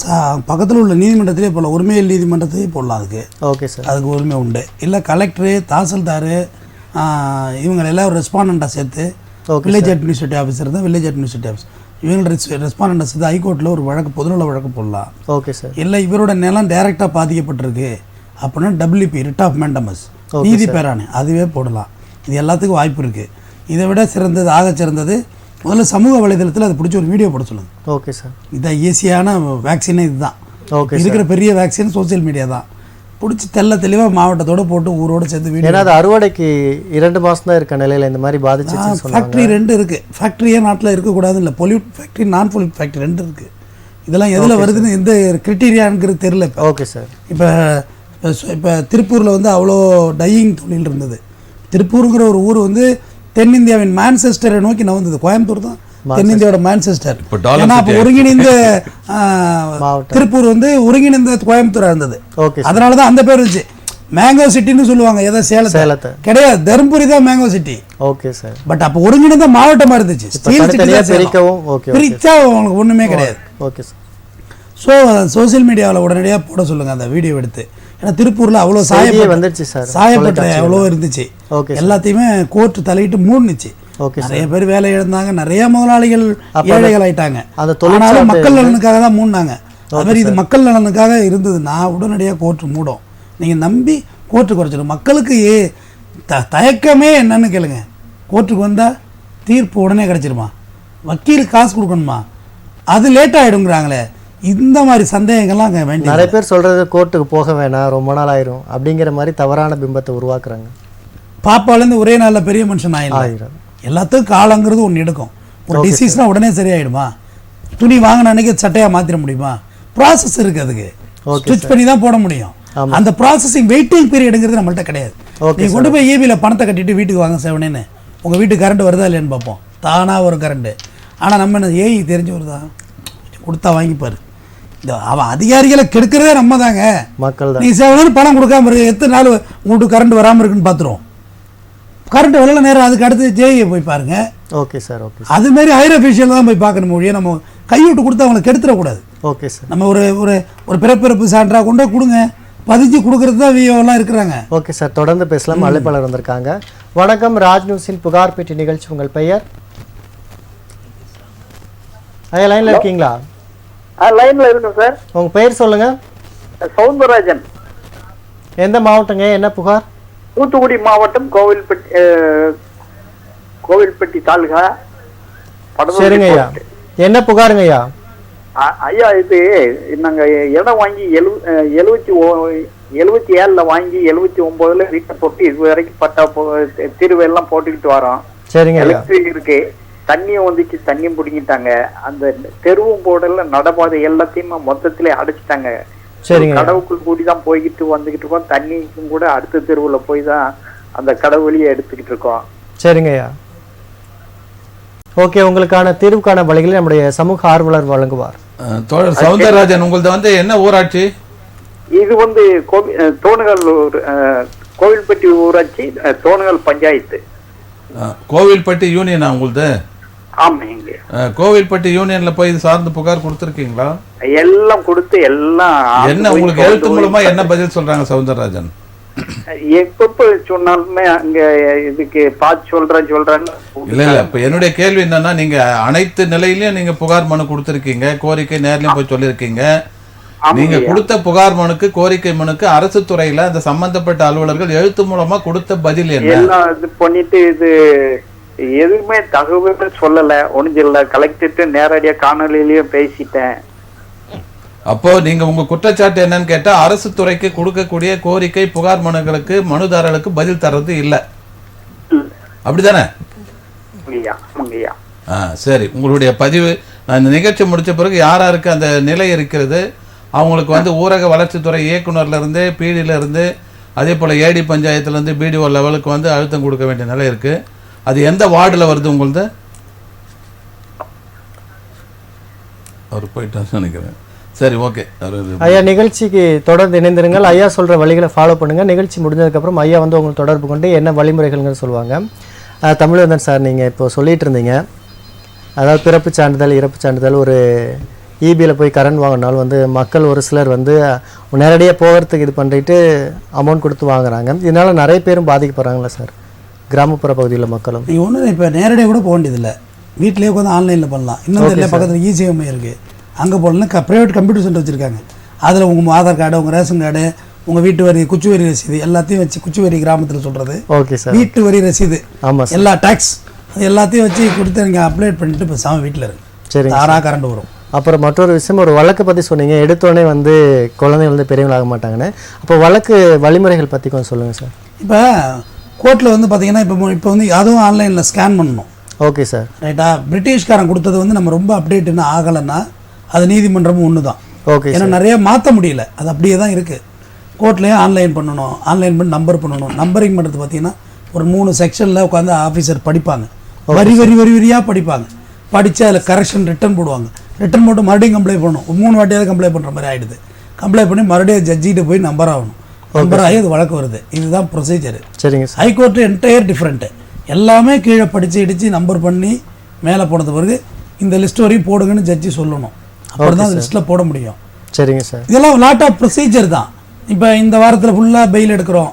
பக்கத்தில் உள்ள நீதிமன்றத்திலே போடலாம், உரிமையில் நீதிமன்றத்திலே போடலாம். அதுக்கு ஓகே சார், அதுக்கு உரிமை உண்டு. இல்லை கலெக்டரு, தாசில்தார் இவங்க எல்லாம் ரெஸ்பாண்டண்ட்டாக சேர்த்து வில்லேஜ் அட்மினிஸ்ட்ரேட்டிவ் ஆஃபீஸர் தான் வில்லேஜ் அட்மினிஸ்ட்ரேட்டிவ் ஆஃபீஸ் இவங்க ரெஸ்பாண்டண்ட்டாக சேர்த்து ஹைகோர்ட்டில் ஒரு வழக்கு பொதுநல வழக்கு போடலாம். Okay sir. இல்லை இவரோட நிலம் டைரெக்டாக பாதிக்கப்பட்டிருக்கு அப்படின்னா WP ரிட் ஆஃப் மேண்டமஸ் நீதி பேரானே அதுவே போடலாம். இது எல்லாத்துக்கும் வாய்ப்பு இருக்குது. இதை விட சிறந்தது, ஆக சிறந்தது, முதல்ல சமூக வலைதளத்தில் அதை பிடிச்சி ஒரு வீடியோ போட சொல்லுங்கள். Okay sir. இதான் ஈஸியான வேக்சினே இதுதான். ஓகே, இருக்கிற பெரிய வேக்சின் சோசியல் மீடியா தான். பிடிச்சி தெளிவாக மாவட்டத்தோடு போட்டு ஊரோடு சேர்த்து வீடு. ஏன்னா அது அறுவடைக்கு 2 மாதம் தான் இருக்க நிலையில் இந்த மாதிரி பாதிச்சிச்சு. ஃபேக்ட்ரி 2 இருக்குது. ஃபேக்ட்ரியே நாட்டில் இருக்கக்கூடாது இல்லை, பொல்யூட் ஃபேக்ட்ரி நான் பொல்யூட் ஃபேக்ட்ரி 2 இருக்குது. இதெல்லாம் எதில் வருதுன்னு எந்த கிரிட்டீரியாங்கிறது தெரியல. Okay sir. இப்போ திருப்பூரில் வந்து அவ்வளோ டையிங் தொழில் இருந்தது. திருப்பூருங்கிற ஒரு ஊர் வந்து தென்னிந்தியாவின் மான்செஸ்டரை நோக்கி நகர்ந்தது. கோயம்புத்தூர் தான் தென்னிந்தியாவோட மான்செஸ்டர். ஏன்னா அப்போ ஒருங்கிணைந்த திருப்பூர் வந்து ஒருங்கிணைந்த கோயம்புத்தூராக இருந்தது. அதனால தான் அந்த பேர் இருந்துச்சு. மேங்கோ சிட்டின்னு சொல்லுவாங்க. ஏதோ சேலத்தை கிடையாது, தருமபுரி தான் mango city. Okay sir. But அப்போ ஒருங்கிணைந்த மாவட்டமாக இருந்துச்சு. பிரிச்சா உங்களுக்கு ஒன்றுமே கிடையாது. Okay sir. ஸோ சோசியல் மீடியாவில் உடனடியாக போட சொல்லுங்கள் அந்த வீடியோ எடுத்து. ஏன்னா திருப்பூரில் அவ்வளோ சாயப்பட்ட அவ்வளோ இருந்துச்சு. எல்லாத்தையுமே கோர்ட்டு தலையிட்டு மூடுனுச்சு. நிறைய பேர் வேலை இழந்தாங்க, நிறைய முதலாளிகள் ஏழைகள் ஆயிட்டாங்க. ஆனாலும் மக்கள் நலனுக்காக தான் மூடினாங்க. அது மாதிரி இது மக்கள் நலனுக்காக இருந்ததுன்னா உடனடியாக கோர்ட்டு மூடும். நீங்கள் நம்பி கோர்ட்டு குறைச்சிடும். மக்களுக்கு தயக்கமே என்னன்னு கேளுங்க. கோர்ட்டுக்கு வந்தால் தீர்ப்பு உடனே கிடச்சிருமா, வக்கீலுக்கு காசு கொடுக்கணுமா, அது லேட் ஆகிடுங்கிறாங்களே. இந்த மாதிரி சந்தேகங்கள்லாம் அங்கே வேண்டிய நிறைய பேர் சொல்கிறது கோர்ட்டுக்கு போக வேணாம், ரொம்ப நாள் ஆயிரும் அப்படிங்கிற மாதிரி தவறான பிம்பத்தை உருவாக்குறாங்க. பாப்பாலேருந்து ஒரே நாளில் பெரிய மனுஷன் ஆயிடும். எல்லாத்துக்கும் காலங்கிறது ஒன்று எடுக்கும். ஒரு டிசீஸ்னால் உடனே சரியாயிடுமா? துணி வாங்கின அன்றைக்கி சட்டையாக மாற்றிட முடியுமா? ப்ராசஸ் இருக்குது, அதுக்கு ஸ்டிச் பண்ணி தான் போட முடியும். அந்த ப்ராசஸிங் வெயிட்டிங் பீரியடுங்கிறது நம்மள்ட்ட கிடையாது. நீங்கள் கொண்டு போய் ஈபியில் பணத்தை கட்டிட்டு வீட்டுக்கு வாங்க சேவனேன்னு உங்கள் வீட்டுக்கு கரண்ட் வருதா இல்லையான்னு பார்ப்போம். தானாக ஒரு கரண்ட்டு. ஆனால் நம்ம என்ன ஏஐ தெரிஞ்சு வருதா, கொடுத்தா வாங்கிப்பார். இந்த அவன் அதிகாரிகளை கெடுக்கிறதே நம்ம தாங்க, மக்கள் தான். நீ சேவனேன்னு பணம் கொடுக்காம இருக்கு, எத்தனை நாள் உங்களுக்கு கரண்ட் வராமல் இருக்குன்னு பார்த்துருவோம். கரண்ட் வரல நேரம் அதுக்கு அடுத்து ஜேஐயை போய் பாருங்க. Okay sir. ஓகே. அதுமாரி ஹையர் அஃபீஷியல் தான் போய் பார்க்கணும் மொழியை. நம்ம கைவிட்டு கொடுத்து அவங்களை கெடுத்துடக்கூடாது. Okay sir. நம்ம ஒரு பிறப்பிறப்பு சான்றாக கொண்டு கொடுங்க, பதிஞ்சு கொடுக்கறது தான் விஓலாம் இருக்கிறாங்க. ஓகே சார், தொடர்ந்து பேசலாம். அழைப்பாளர் வந்திருக்காங்க. வணக்கம், ராஜ் நியூஸின் புகார் பெட்டி நிகழ்ச்சி. உங்கள் பெயர்? ஐயா லைன்ல இருக்கீங்களா? லைன்ல இருக்கேன் சார். உங்க பெயர் சொல்லுங்க. சவுந்தரராஜன். எந்த மாவட்டங்க, என்ன புகார்? தூத்துக்குடி மாவட்டம், கோவில்பட்டி தாலுகா. சரிங்க ஐயா, என்ன புகாருங்க ஐயா? ஐயா, இது நாங்க இடம் வாங்கி 77 வாங்கி 79 வீட்டை போட்டு இது வரைக்கும் பட்டா தீர்வெல்லாம் போட்டுக்கிட்டு வரோம். சரிங்க. எலக்ட்ரிக் இருக்கு, தண்ணியும் வந்துச்சு, தண்ணியும் பிடிங்கிட்டாங்க. அந்த தெருவும் போடல, நடபாதை எல்லாத்தையுமே மொத்தத்திலே அடைச்சிட்டாங்க. கடவுக்குள் கூடி தான் போய்கிட்டு வந்துகிட்டு இருக்கோம். தண்ணிக்கும் கூட அடுத்த தெருவுல போய் தான் அந்த கடவு வழியை எடுத்துக்கிட்டு இருக்கோம். சரிங்க ஐயா. ஓகே, உங்களுக்கான தீர்வுக்கான வழிகளை நம்முடைய சமூக ஆர்வலர் வழங்குவார். தோழர் சவுந்தரராஜன், உங்களது வந்து என்ன ஊராட்சி? இது வந்து தோணுகல் கோவில்பட்டி ஊராட்சி, தோணுகல் பஞ்சாயத்து. கோவில்பட்டி யூனியனா உங்களது? ஆமாங்க. கோவில்பட்டி யூனியன்ல போய் இது சார்ந்து புகார் கொடுத்துருக்கீங்களா? எல்லாம் கொடுத்து எல்லாம் என்ன உங்களுக்கு எழுத்து மூலமா என்ன பதில் சொல்றாங்க சவுந்தரராஜன்? எப்ப சொன்னாலுமே அங்க இதுக்கு பார்த்து சொல்றேன்னு. இல்ல இப்ப என்னுடைய கேள்வி என்னன்னா, நீங்க அனைத்து நிலையிலயும் நீங்க புகார் மனு கொடுத்திருக்கீங்க, கோரிக்கை நேர்லயும் போய் சொல்லிருக்கீங்க. நீங்க கொடுத்த புகார் மனுக்கு, கோரிக்கை மனுக்கு அரசு துறையில அந்த சம்பந்தப்பட்ட அலுவலர்கள் எழுத்து மூலமா கொடுத்த பதில் என்ன? எல்லாம் இது பண்ணிட்டு இது எதுவுமே தகவல் சொல்லல, ஒன்றும் கலெக்டர்கிட்ட நேரடியா காணொலியிலயும் பேசிட்டேன். அப்போ நீங்க உங்க குற்றச்சாட்டு என்னன்னு கேட்டா, அரசு துறைக்கு கொடுக்கக்கூடிய கோரிக்கை புகார் மனுக்களுக்கு மனுதாரர்களுக்கு பதில் தர்றது இல்ல, அப்படிதானே? சரி, உங்களுடைய பதிவு இந்த நிகழ்ச்சி முடிச்ச பிறகு யாராருக்கு அந்த நிலை இருக்கிறது, அவங்களுக்கு வந்து ஊரக வளர்ச்சித்துறை இயக்குநர்ல இருந்து, பிடில இருந்து, அதே போல ஏடி பஞ்சாயத்துல இருந்து பிடிஓ லெவலுக்கு வந்து அழுத்தம் கொடுக்க வேண்டிய நிலை இருக்கு. அது எந்த வார்டுல வருது உங்களது? அவர் போயிட்டான்னு நினைக்கிறேன். சரி, ஓகே ஐயா, நிகழ்ச்சிக்கு தொடர்ந்து இணைந்திருங்கள். ஐயா சொல்ற வழிகளை ஃபாலோ பண்ணுங்க. நிகழ்ச்சி முடிஞ்சதுக்கப்புறம் ஐயா வந்து உங்களுக்கு தொடர்பு கொண்டு என்ன வழிமுறைகள்னு சொல்லுவாங்க. தமிழ்வந்தன் சார், நீங்கள் இப்போ சொல்லிட்டு இருந்தீங்க, அதாவது பிறப்பு சான்றிதழ், இறப்பு சான்றிதழ், ஒரு இபியில் போய் கரண்ட் வாங்கினாலும் வந்து மக்கள் ஒரு சிலர் வந்து நேரடியாக போகிறதுக்கு இது பண்ணிட்டு அமௌண்ட் கொடுத்து வாங்குறாங்க. இதனால் நிறைய பேரும் பாதிக்கப்படுறாங்களா சார், கிராமப்புற பகுதியில் மக்களும்? ஒன்றும் இப்போ நேரடியாக கூட போக வேண்டியதில்லை, வீட்டிலேயே உட்காந்து ஆன்லைனில் பண்ணலாம். இன்னும் தெரியல, பக்கத்தில் இசிஎம்ஐ இருக்குது, அங்கே போடலாம். ப்ரைவேட் கம்ப்யூட்டர் சென்டர் வச்சுருக்காங்க. அதில் உங்கள் ஆதார் கார்டு, உங்கள் ரேஷன் கார்டு, உங்கள் வீட்டு வரி, குச்சி வரி ரசீது எல்லாத்தையும் வச்சு, குச்சி வரி கிராமத்தில் சொல்கிறது, ஓகே சார், வீட்டு வரி ரசீது, ஆமாம், எல்லா டேக்ஸ் அது எல்லாத்தையும் வச்சு கொடுத்து நீங்கள் அப்ளை பண்ணிட்டு இப்போ சாமி வீட்டில் இருக்கு. சரி, தாராக கரண்ட் வரும். அப்புறம் மற்றொரு விஷயம், ஒரு வழக்கு பற்றி சொன்னீங்க, எடுத்தோடனே வந்து குழந்தைங்க வந்து பெரியவங்களாக மாட்டாங்கன்னு. அப்போ வழக்கு வழிமுறைகள் பற்றி கொஞ்சம் சொல்லுங்கள் சார். இப்போ கோர்ட்டில் வந்து பார்த்தீங்கன்னா இப்போ வந்து அதுவும் ஆன்லைனில் ஸ்கேன் பண்ணணும். Okay sir. ரைட்டா? பிரிட்டிஷ்காரன் கொடுத்தது வந்து நம்ம ரொம்ப அப்டேட் என்ன ஆகலைன்னா அது நீதிமன்றமும் ஒன்று தான். ஓகே. ஏன்னா நிறைய மாற்ற முடியல, அது அப்படியே தான் இருக்குது. கோர்ட்லேயும் ஆன்லைன் பண்ணணும், ஆன்லைன் பண்ணி நம்பர் பண்ணணும். நம்பரிங் பண்ணுறது பார்த்தீங்கன்னா ஒரு 3 செக்ஷனில் உட்காந்து ஆஃபீஸர் படிப்பாங்க, வரியாக படிப்பாங்க. படித்து அதில் கரெக்ஷன் ரிட்டன் போடுவாங்க. ரிட்டன் போட்டு மறுபடியும் கம்ப்ளைண்ட் பண்ணணும். 3 வாட்டியாவது கம்ப்ளைண்ட் பண்ணுற மாதிரி ஆகிடுது. கம்ப்ளைண்ட் பண்ணி மறுபடியும் ஜட்ஜிகிட்ட போய் நம்பர் ஆகணும். நம்பர் ஆகி அது வழக்கு வருது. இதுதான் ப்ரொசீஜர். சரிங்க சார். High court entire different. எல்லாமே கீழே படித்து இடித்து நம்பர் பண்ணி மேலே போனது பிறகு இந்த லிஸ்ட் வரையும் போடுங்கன்னு ஜட்ஜி சொல்லணும். அப்படி தான் அந்த லிஸ்ட்டில் போட முடியும். சரிங்க சார். இதெல்லாம் லாட் ஆஃப் ப்ரொசீஜர் தான். இப்போ இந்த வாரத்தில் ஃபுல்லாக பெயில் எடுக்கிறோம்,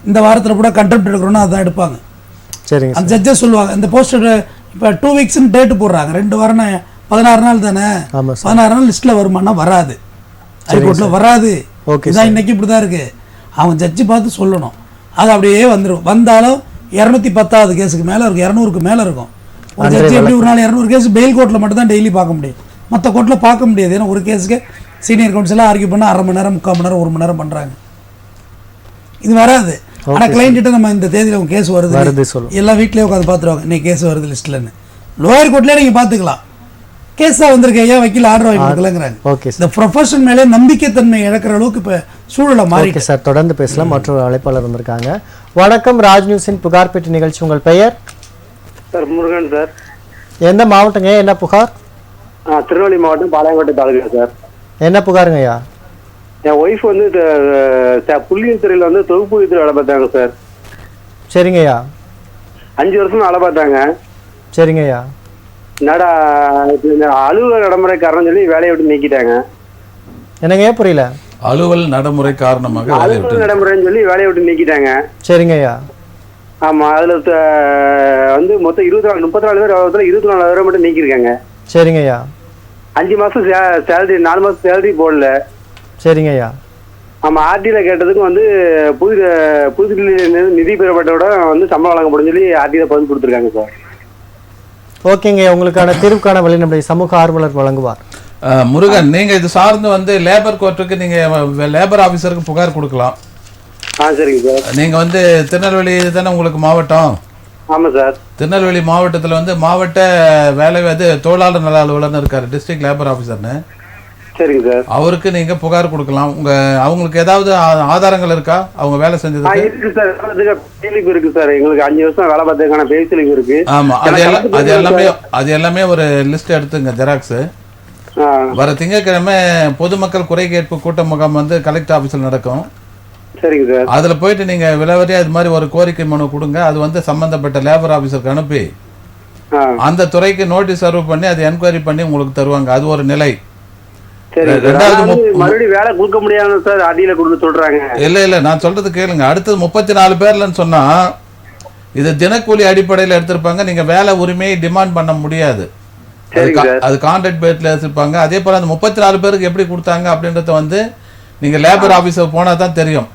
இந்த வாரத்தில் கூட கண்டெம்ட் எடுக்கிறோன்னா அதான் எடுப்பாங்க. சரிங்க. அந்த ஜட்ஜஸ் சொல்லுவாங்க இந்த போஸ்டர் இப்போ 2 வீக்ஸ்னு டேட்டு போடுறாங்க, 2 வாரம்னா 16 நாள் தானே, 16 நாள் லிஸ்ட்டில் வருமானா வராது, ஹைகோர்ட்டில் வராது. இதான் இன்னைக்கு இப்படி தான் இருக்குது. அவன் ஜட்ஜி பார்த்து சொல்லணும். அது அப்படியே வந்துடும். வந்தாலும் 210வது கேஸுக்கு மேலே இருக்கும், 200க்கு மேலே இருக்கும். ஒரு ஜட்ஜி எப்படி ஒரு நாள் 200 கேஸ் பெயில் கோர்ட்டில் மட்டும் தான் டெய்லி பார்க்க முடியும், மற்ற கோர்ட்டில் பார்க்க முடியாது. ஏன்னா ஒரு கேஸுக்கு சீனியர் கவுன்சிலாக ஆர்கியூ பண்ணால் 1/2 மணி நேரம் 3/4 மணி நேரம் 1 மணி நேரம் பண்ணுறாங்க. இது வராது. ஆனால் கிளைண்ட்டிட்ட நம்ம இந்த தேதியில் உங்கள் கேஸ் வருது எல்லாம் வீட்டிலே உட்காந்து பார்த்துருவாங்க, இன்னைக்கு கேஸ் வருது லிஸ்ட்லன்னு. லோயர் கோர்ட்லேயே நீங்கள் பார்த்துக்கலாம், கேஸ் தான் வந்திருக்கு, ஐயா வக்கீல் ஆர்டர் வாங்கி கொடுக்கலங்கிறாங்க. ஓகே. இந்த ப்ரொஃபஷன் மேலே நம்பிக்கைத்தன்மை இழக்கிற அளவுக்கு இப்போ சூழலை மாறி. ஓகே சார், தொடர்ந்து பேசலாம். மற்றொரு அழைப்பாளர் வந்திருக்காங்க. வணக்கம், ராஜ் நியூஸின் புகார் பெட்டி நிகழ்ச்சி. உங்கள் பெயர்? Sir Murugan sir. எந்த மாவட்டங்க, என்ன புகார்? திருநெல்வேலி மாவட்டம் பாளையங்கோட்டை தாலுகா சார். என்ன புகாருங்க ஐயா? என் ஒய்ஃப் வந்து புள்ளியல் துறையில் வந்து தொகுப்பு துறை வேலை பார்த்தாங்க சார். சரிங்க ஐயா. 5 வருஷம் வேலை பார்த்தாங்க. சரிங்க ஐயா. என்னடா அலுவலக நடைமுறை காரணம் சொல்லி வேலையை விட்டு நீக்கிட்டாங்க. என்னங்க புரியல? அலுவல் நடைமுறை காரணமாக அலுவலக நடைமுறைன்னு சொல்லி வேலையை விட்டு நீக்கிட்டாங்க. சரிங்க ஐயா. ஆமா, அதுல வந்து மொத்தம் 34 பேர் 24 பேரை மட்டும் நீக்கிருக்காங்க. சரிங்க ஐயா. 5 மாசம் சேலரி, 4 மாசம் சேலரி போடல. சரிங்க ஐயா. ஆமா, ஆர்டியில் கேட்டதுக்கு வந்து புது நிதி பெறப்பட்டோட வந்து சம்பளம் வழங்கப்படும் சொல்லி ஆர்டியில் பதில் கொடுத்துருக்காங்க சார். ஓகேங்க, உங்களுக்கான தீர்வுக்கான வழி நம்முடைய சமூக ஆர்வலர் வழங்குவார். முருகன், நீங்க இது சார்ந்து வந்து லேபர் கோர்ட்டுக்கு நீங்க லேபர் ஆபீசருக்கு புகார் கொடுக்கலாம். சரிங்க சார். நீங்க வந்து திருநெல்வேலி தானே உங்களுக்கு மாவட்டம்? ஆமா சார். திருநெல்வேலி மாவட்டத்தில் வந்து மாவட்ட வேலை தொழிலாளர் நல அலுவலர்னு இருக்காரு, டிஸ்ட்ரிக்ட் லேபர் ஆபீசர்னு. சரிங்க சார். அவருக்கு நீங்க புகார் கொடுக்கலாம். அவங்களுக்கு ஏதாவது ஆதாரங்கள் இருக்கா அவங்க வேலை செஞ்சதுக்கு? இருக்கு சார், பேஸ்லிப் இருக்கு சார். எங்களுக்கு 5 வருஷம் வேலை பார்த்ததுக்கான பேஸ்லிப் இருக்கு. ஆமா, அது எல்லாமே ஒரு லிஸ்ட் எடுத்துங்க, ஜெராக்ஸ். வர திங்கட்கிழமை பொதுமக்கள் குறை கேட்பு கூட்ட முகாம் வந்து கலெக்டர் ஆபீஸ்ல நடக்கும். சரிங்க சார். அதுல போயிட்டு நீங்க விலாவரியா இது மாதிரி ஒரு கோரிக்கை மனு கொடுங்க. அது வந்து சம்பந்தப்பட்ட லேபர் ஆபீசருக்கு அனுப்பி அந்த துறைக்கு நோட்டீஸ் சர்வ் பண்ணி அதை என்கொயரி பண்ணி உங்களுக்கு தருவாங்க. அது ஒரு நிலை. மறுபடியும் வேலை கொடுக்க முடியாது சார், அடியில கொடுத்து சொல்றாங்க. இல்ல நான் சொல்றது கேளுங்க. அடுத்தது 34 பேர்லன்னு சொன்னா இது தினக்கூலி அடிப்படையில் எடுத்திருப்பாங்க. நீங்க வேலை உரிமையை டிமாண்ட் பண்ண முடியாது. அது கான்ட்ராக்ட் பேஸ்ல எடுத்திருப்பாங்க. அதே போல அந்த 34 பேருக்கு எப்படி கொடுத்தாங்க அப்படின்றத வந்து நீங்க லேபர் ஆபீஸர் போனா தான் தெரியும்.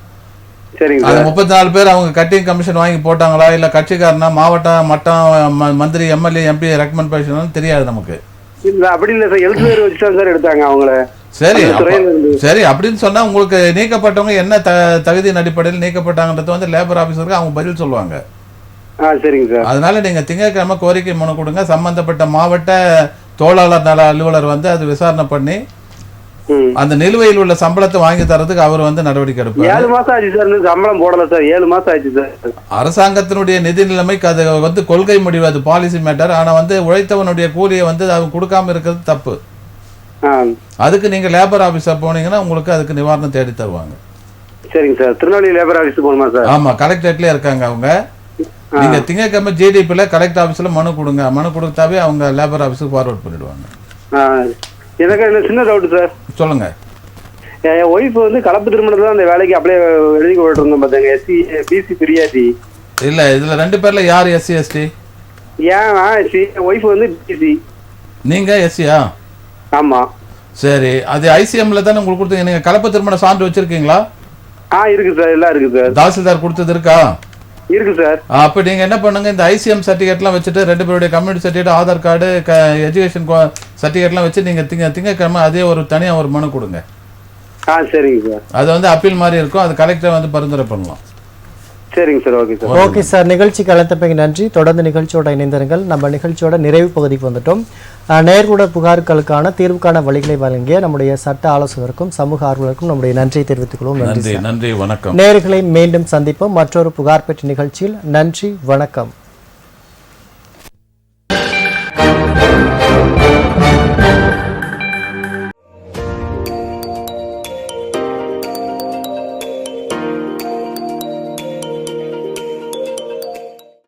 அது 34 பேர் அவங்க கட்டிங் கமிஷன் வாங்கி போட்டாங்களா இல்ல கட்சிக்காரனா மாவட்டம் மட்டம் மந்திரி எம்எல்ஏ எம்பி ரெக்கமெண்ட் தெரியாது நமக்கு. இல்ல அப்படி இல்ல சார், எல்சேர் வச்சு தான் சார் எடுத்தாங்க அவங்கள. சரி அப்படின்னு சொன்னா உங்களுக்கு நீக்கப்பட்டவங்க என்ன தகுதியின் அடிப்படையில் நீக்கப்பட்டாங்கன்றது வந்து லேபர் ஆபீசருக்கு அவங்க பதில் சொல்லுவாங்க. சரிங்க சார். அதனால நீங்க திங்கட்கிழமை கோரிக்கை மனு கொடுங்க. சம்பந்தப்பட்ட மாவட்ட தொழிலாளர் நல அலுவலர் வந்து அது விசாரணை பண்ணி அந்த நிலுவையில் உள்ள சம்பளத்தை வாங்கி தரதுக்கு அவர் வந்து நடவடிக்கை எடுப்பார். 7 மாசம் ஆச்சு சார், சம்பளம் போடல சார். 7 மாசம் ஆச்சு சார். அரசாங்கத்தினுடைய நிதி நிலைமைக்கு அது வந்து கொள்கை முடிவு, அது பாலிசி மேட்டர். ஆனா வந்து உழைத்தவனுடைய கூலியை வந்து அவங்க கொடுக்காம இருக்கிறது தப்பு. அதுக்கு நீங்க லேபர் ஆபீஸா போனீங்கன்னா உங்களுக்கு அதுக்கு நிவாரணம் தேடி தருவாங்க. சரிங்க சார். திருநெல்வேலி லேபர் ஆபீஸ் போகணுமா சார்? ஆமா, கலெக்டரேட்லயே இருக்காங்க அவங்க. நீங்க திங்கட்கிழமை ஜிடிபில கலெக்டர் ஆபீஸ்ல மனு கொடுங்க. மனு கொடுத்தாவே அவங்க லேபர் ஆபீஸுக்கு ஃபார்வர்ட் பண்ணிடுவாங்க. எனக்கு சின்ன டவுட் சார். சொல்லுங்க. என் ஒய்ஃப் வந்து கலப்பு திருமணத்துல அந்த வேலைக்கு அப்படியே எழுதி போட்டுருந்தோம் பார்த்தாங்க. எஸ்சி பிசி பிரியாதி இல்ல, இதுல 2 பேர்ல யார் எஸ்சி எஸ்டி? ஏன் எஸ்சி, ஒய்ஃப் வந்து பிசி. நீங்க எஸ்சியா? ஆமா. சரி, அது ஐசிஎம்ல தானே உங்களுக்கு கொடுத்தீங்க. நீங்க கலப்பு திருமண சான்று வச்சிருக்கீங்களா? இருக்கு சார், எல்லாம் இருக்கு சார். தாசில்தார் கொடுத்தது இருக்கா? இருக்கு சார். அப்ப நீங்க என்ன பண்ணுங்க, இந்த ஐசிஎம் சர்டிஃபிகேட்லாம் வச்சுட்டு 2 பேருடைய community certificate, Aadhaar card, education சர்டிஃபிகேட்லாம் வச்சு நீங்க திங்கக்கிழமை அதே ஒரு தனியா ஒரு மனு கொடுங்க. சரிங்க சார். அது வந்து அப்பீல் மாதிரி இருக்கும், அது கலெக்டர் வந்து பரிந்துரை பண்ணலாம். சரிங்க sir. Okay sir. Okay sir, நிகழ்ச்சிக்கு அழைத்தமைக்கு நன்றி. தொடர்ந்து நிகழ்ச்சியோட இணைந்திருங்கள். நம்ம நிகழ்ச்சியோட நிறைவு பகுதிக்கு வந்துட்டோம். நேர்கூட புகார்களுக்கான தீர்வுக்கான வழிகளை வழங்கிய நம்முடைய சட்ட ஆலோசகருக்கும் சமூக ஆர்வலருக்கும் நம்முடைய நன்றியை தெரிவித்துக் கொள்வோம். நன்றி, வணக்கம். நேர்களை மீண்டும் சந்திப்போம் மற்றொரு புகார் பெற்ற நிகழ்ச்சியில். நன்றி, வணக்கம்.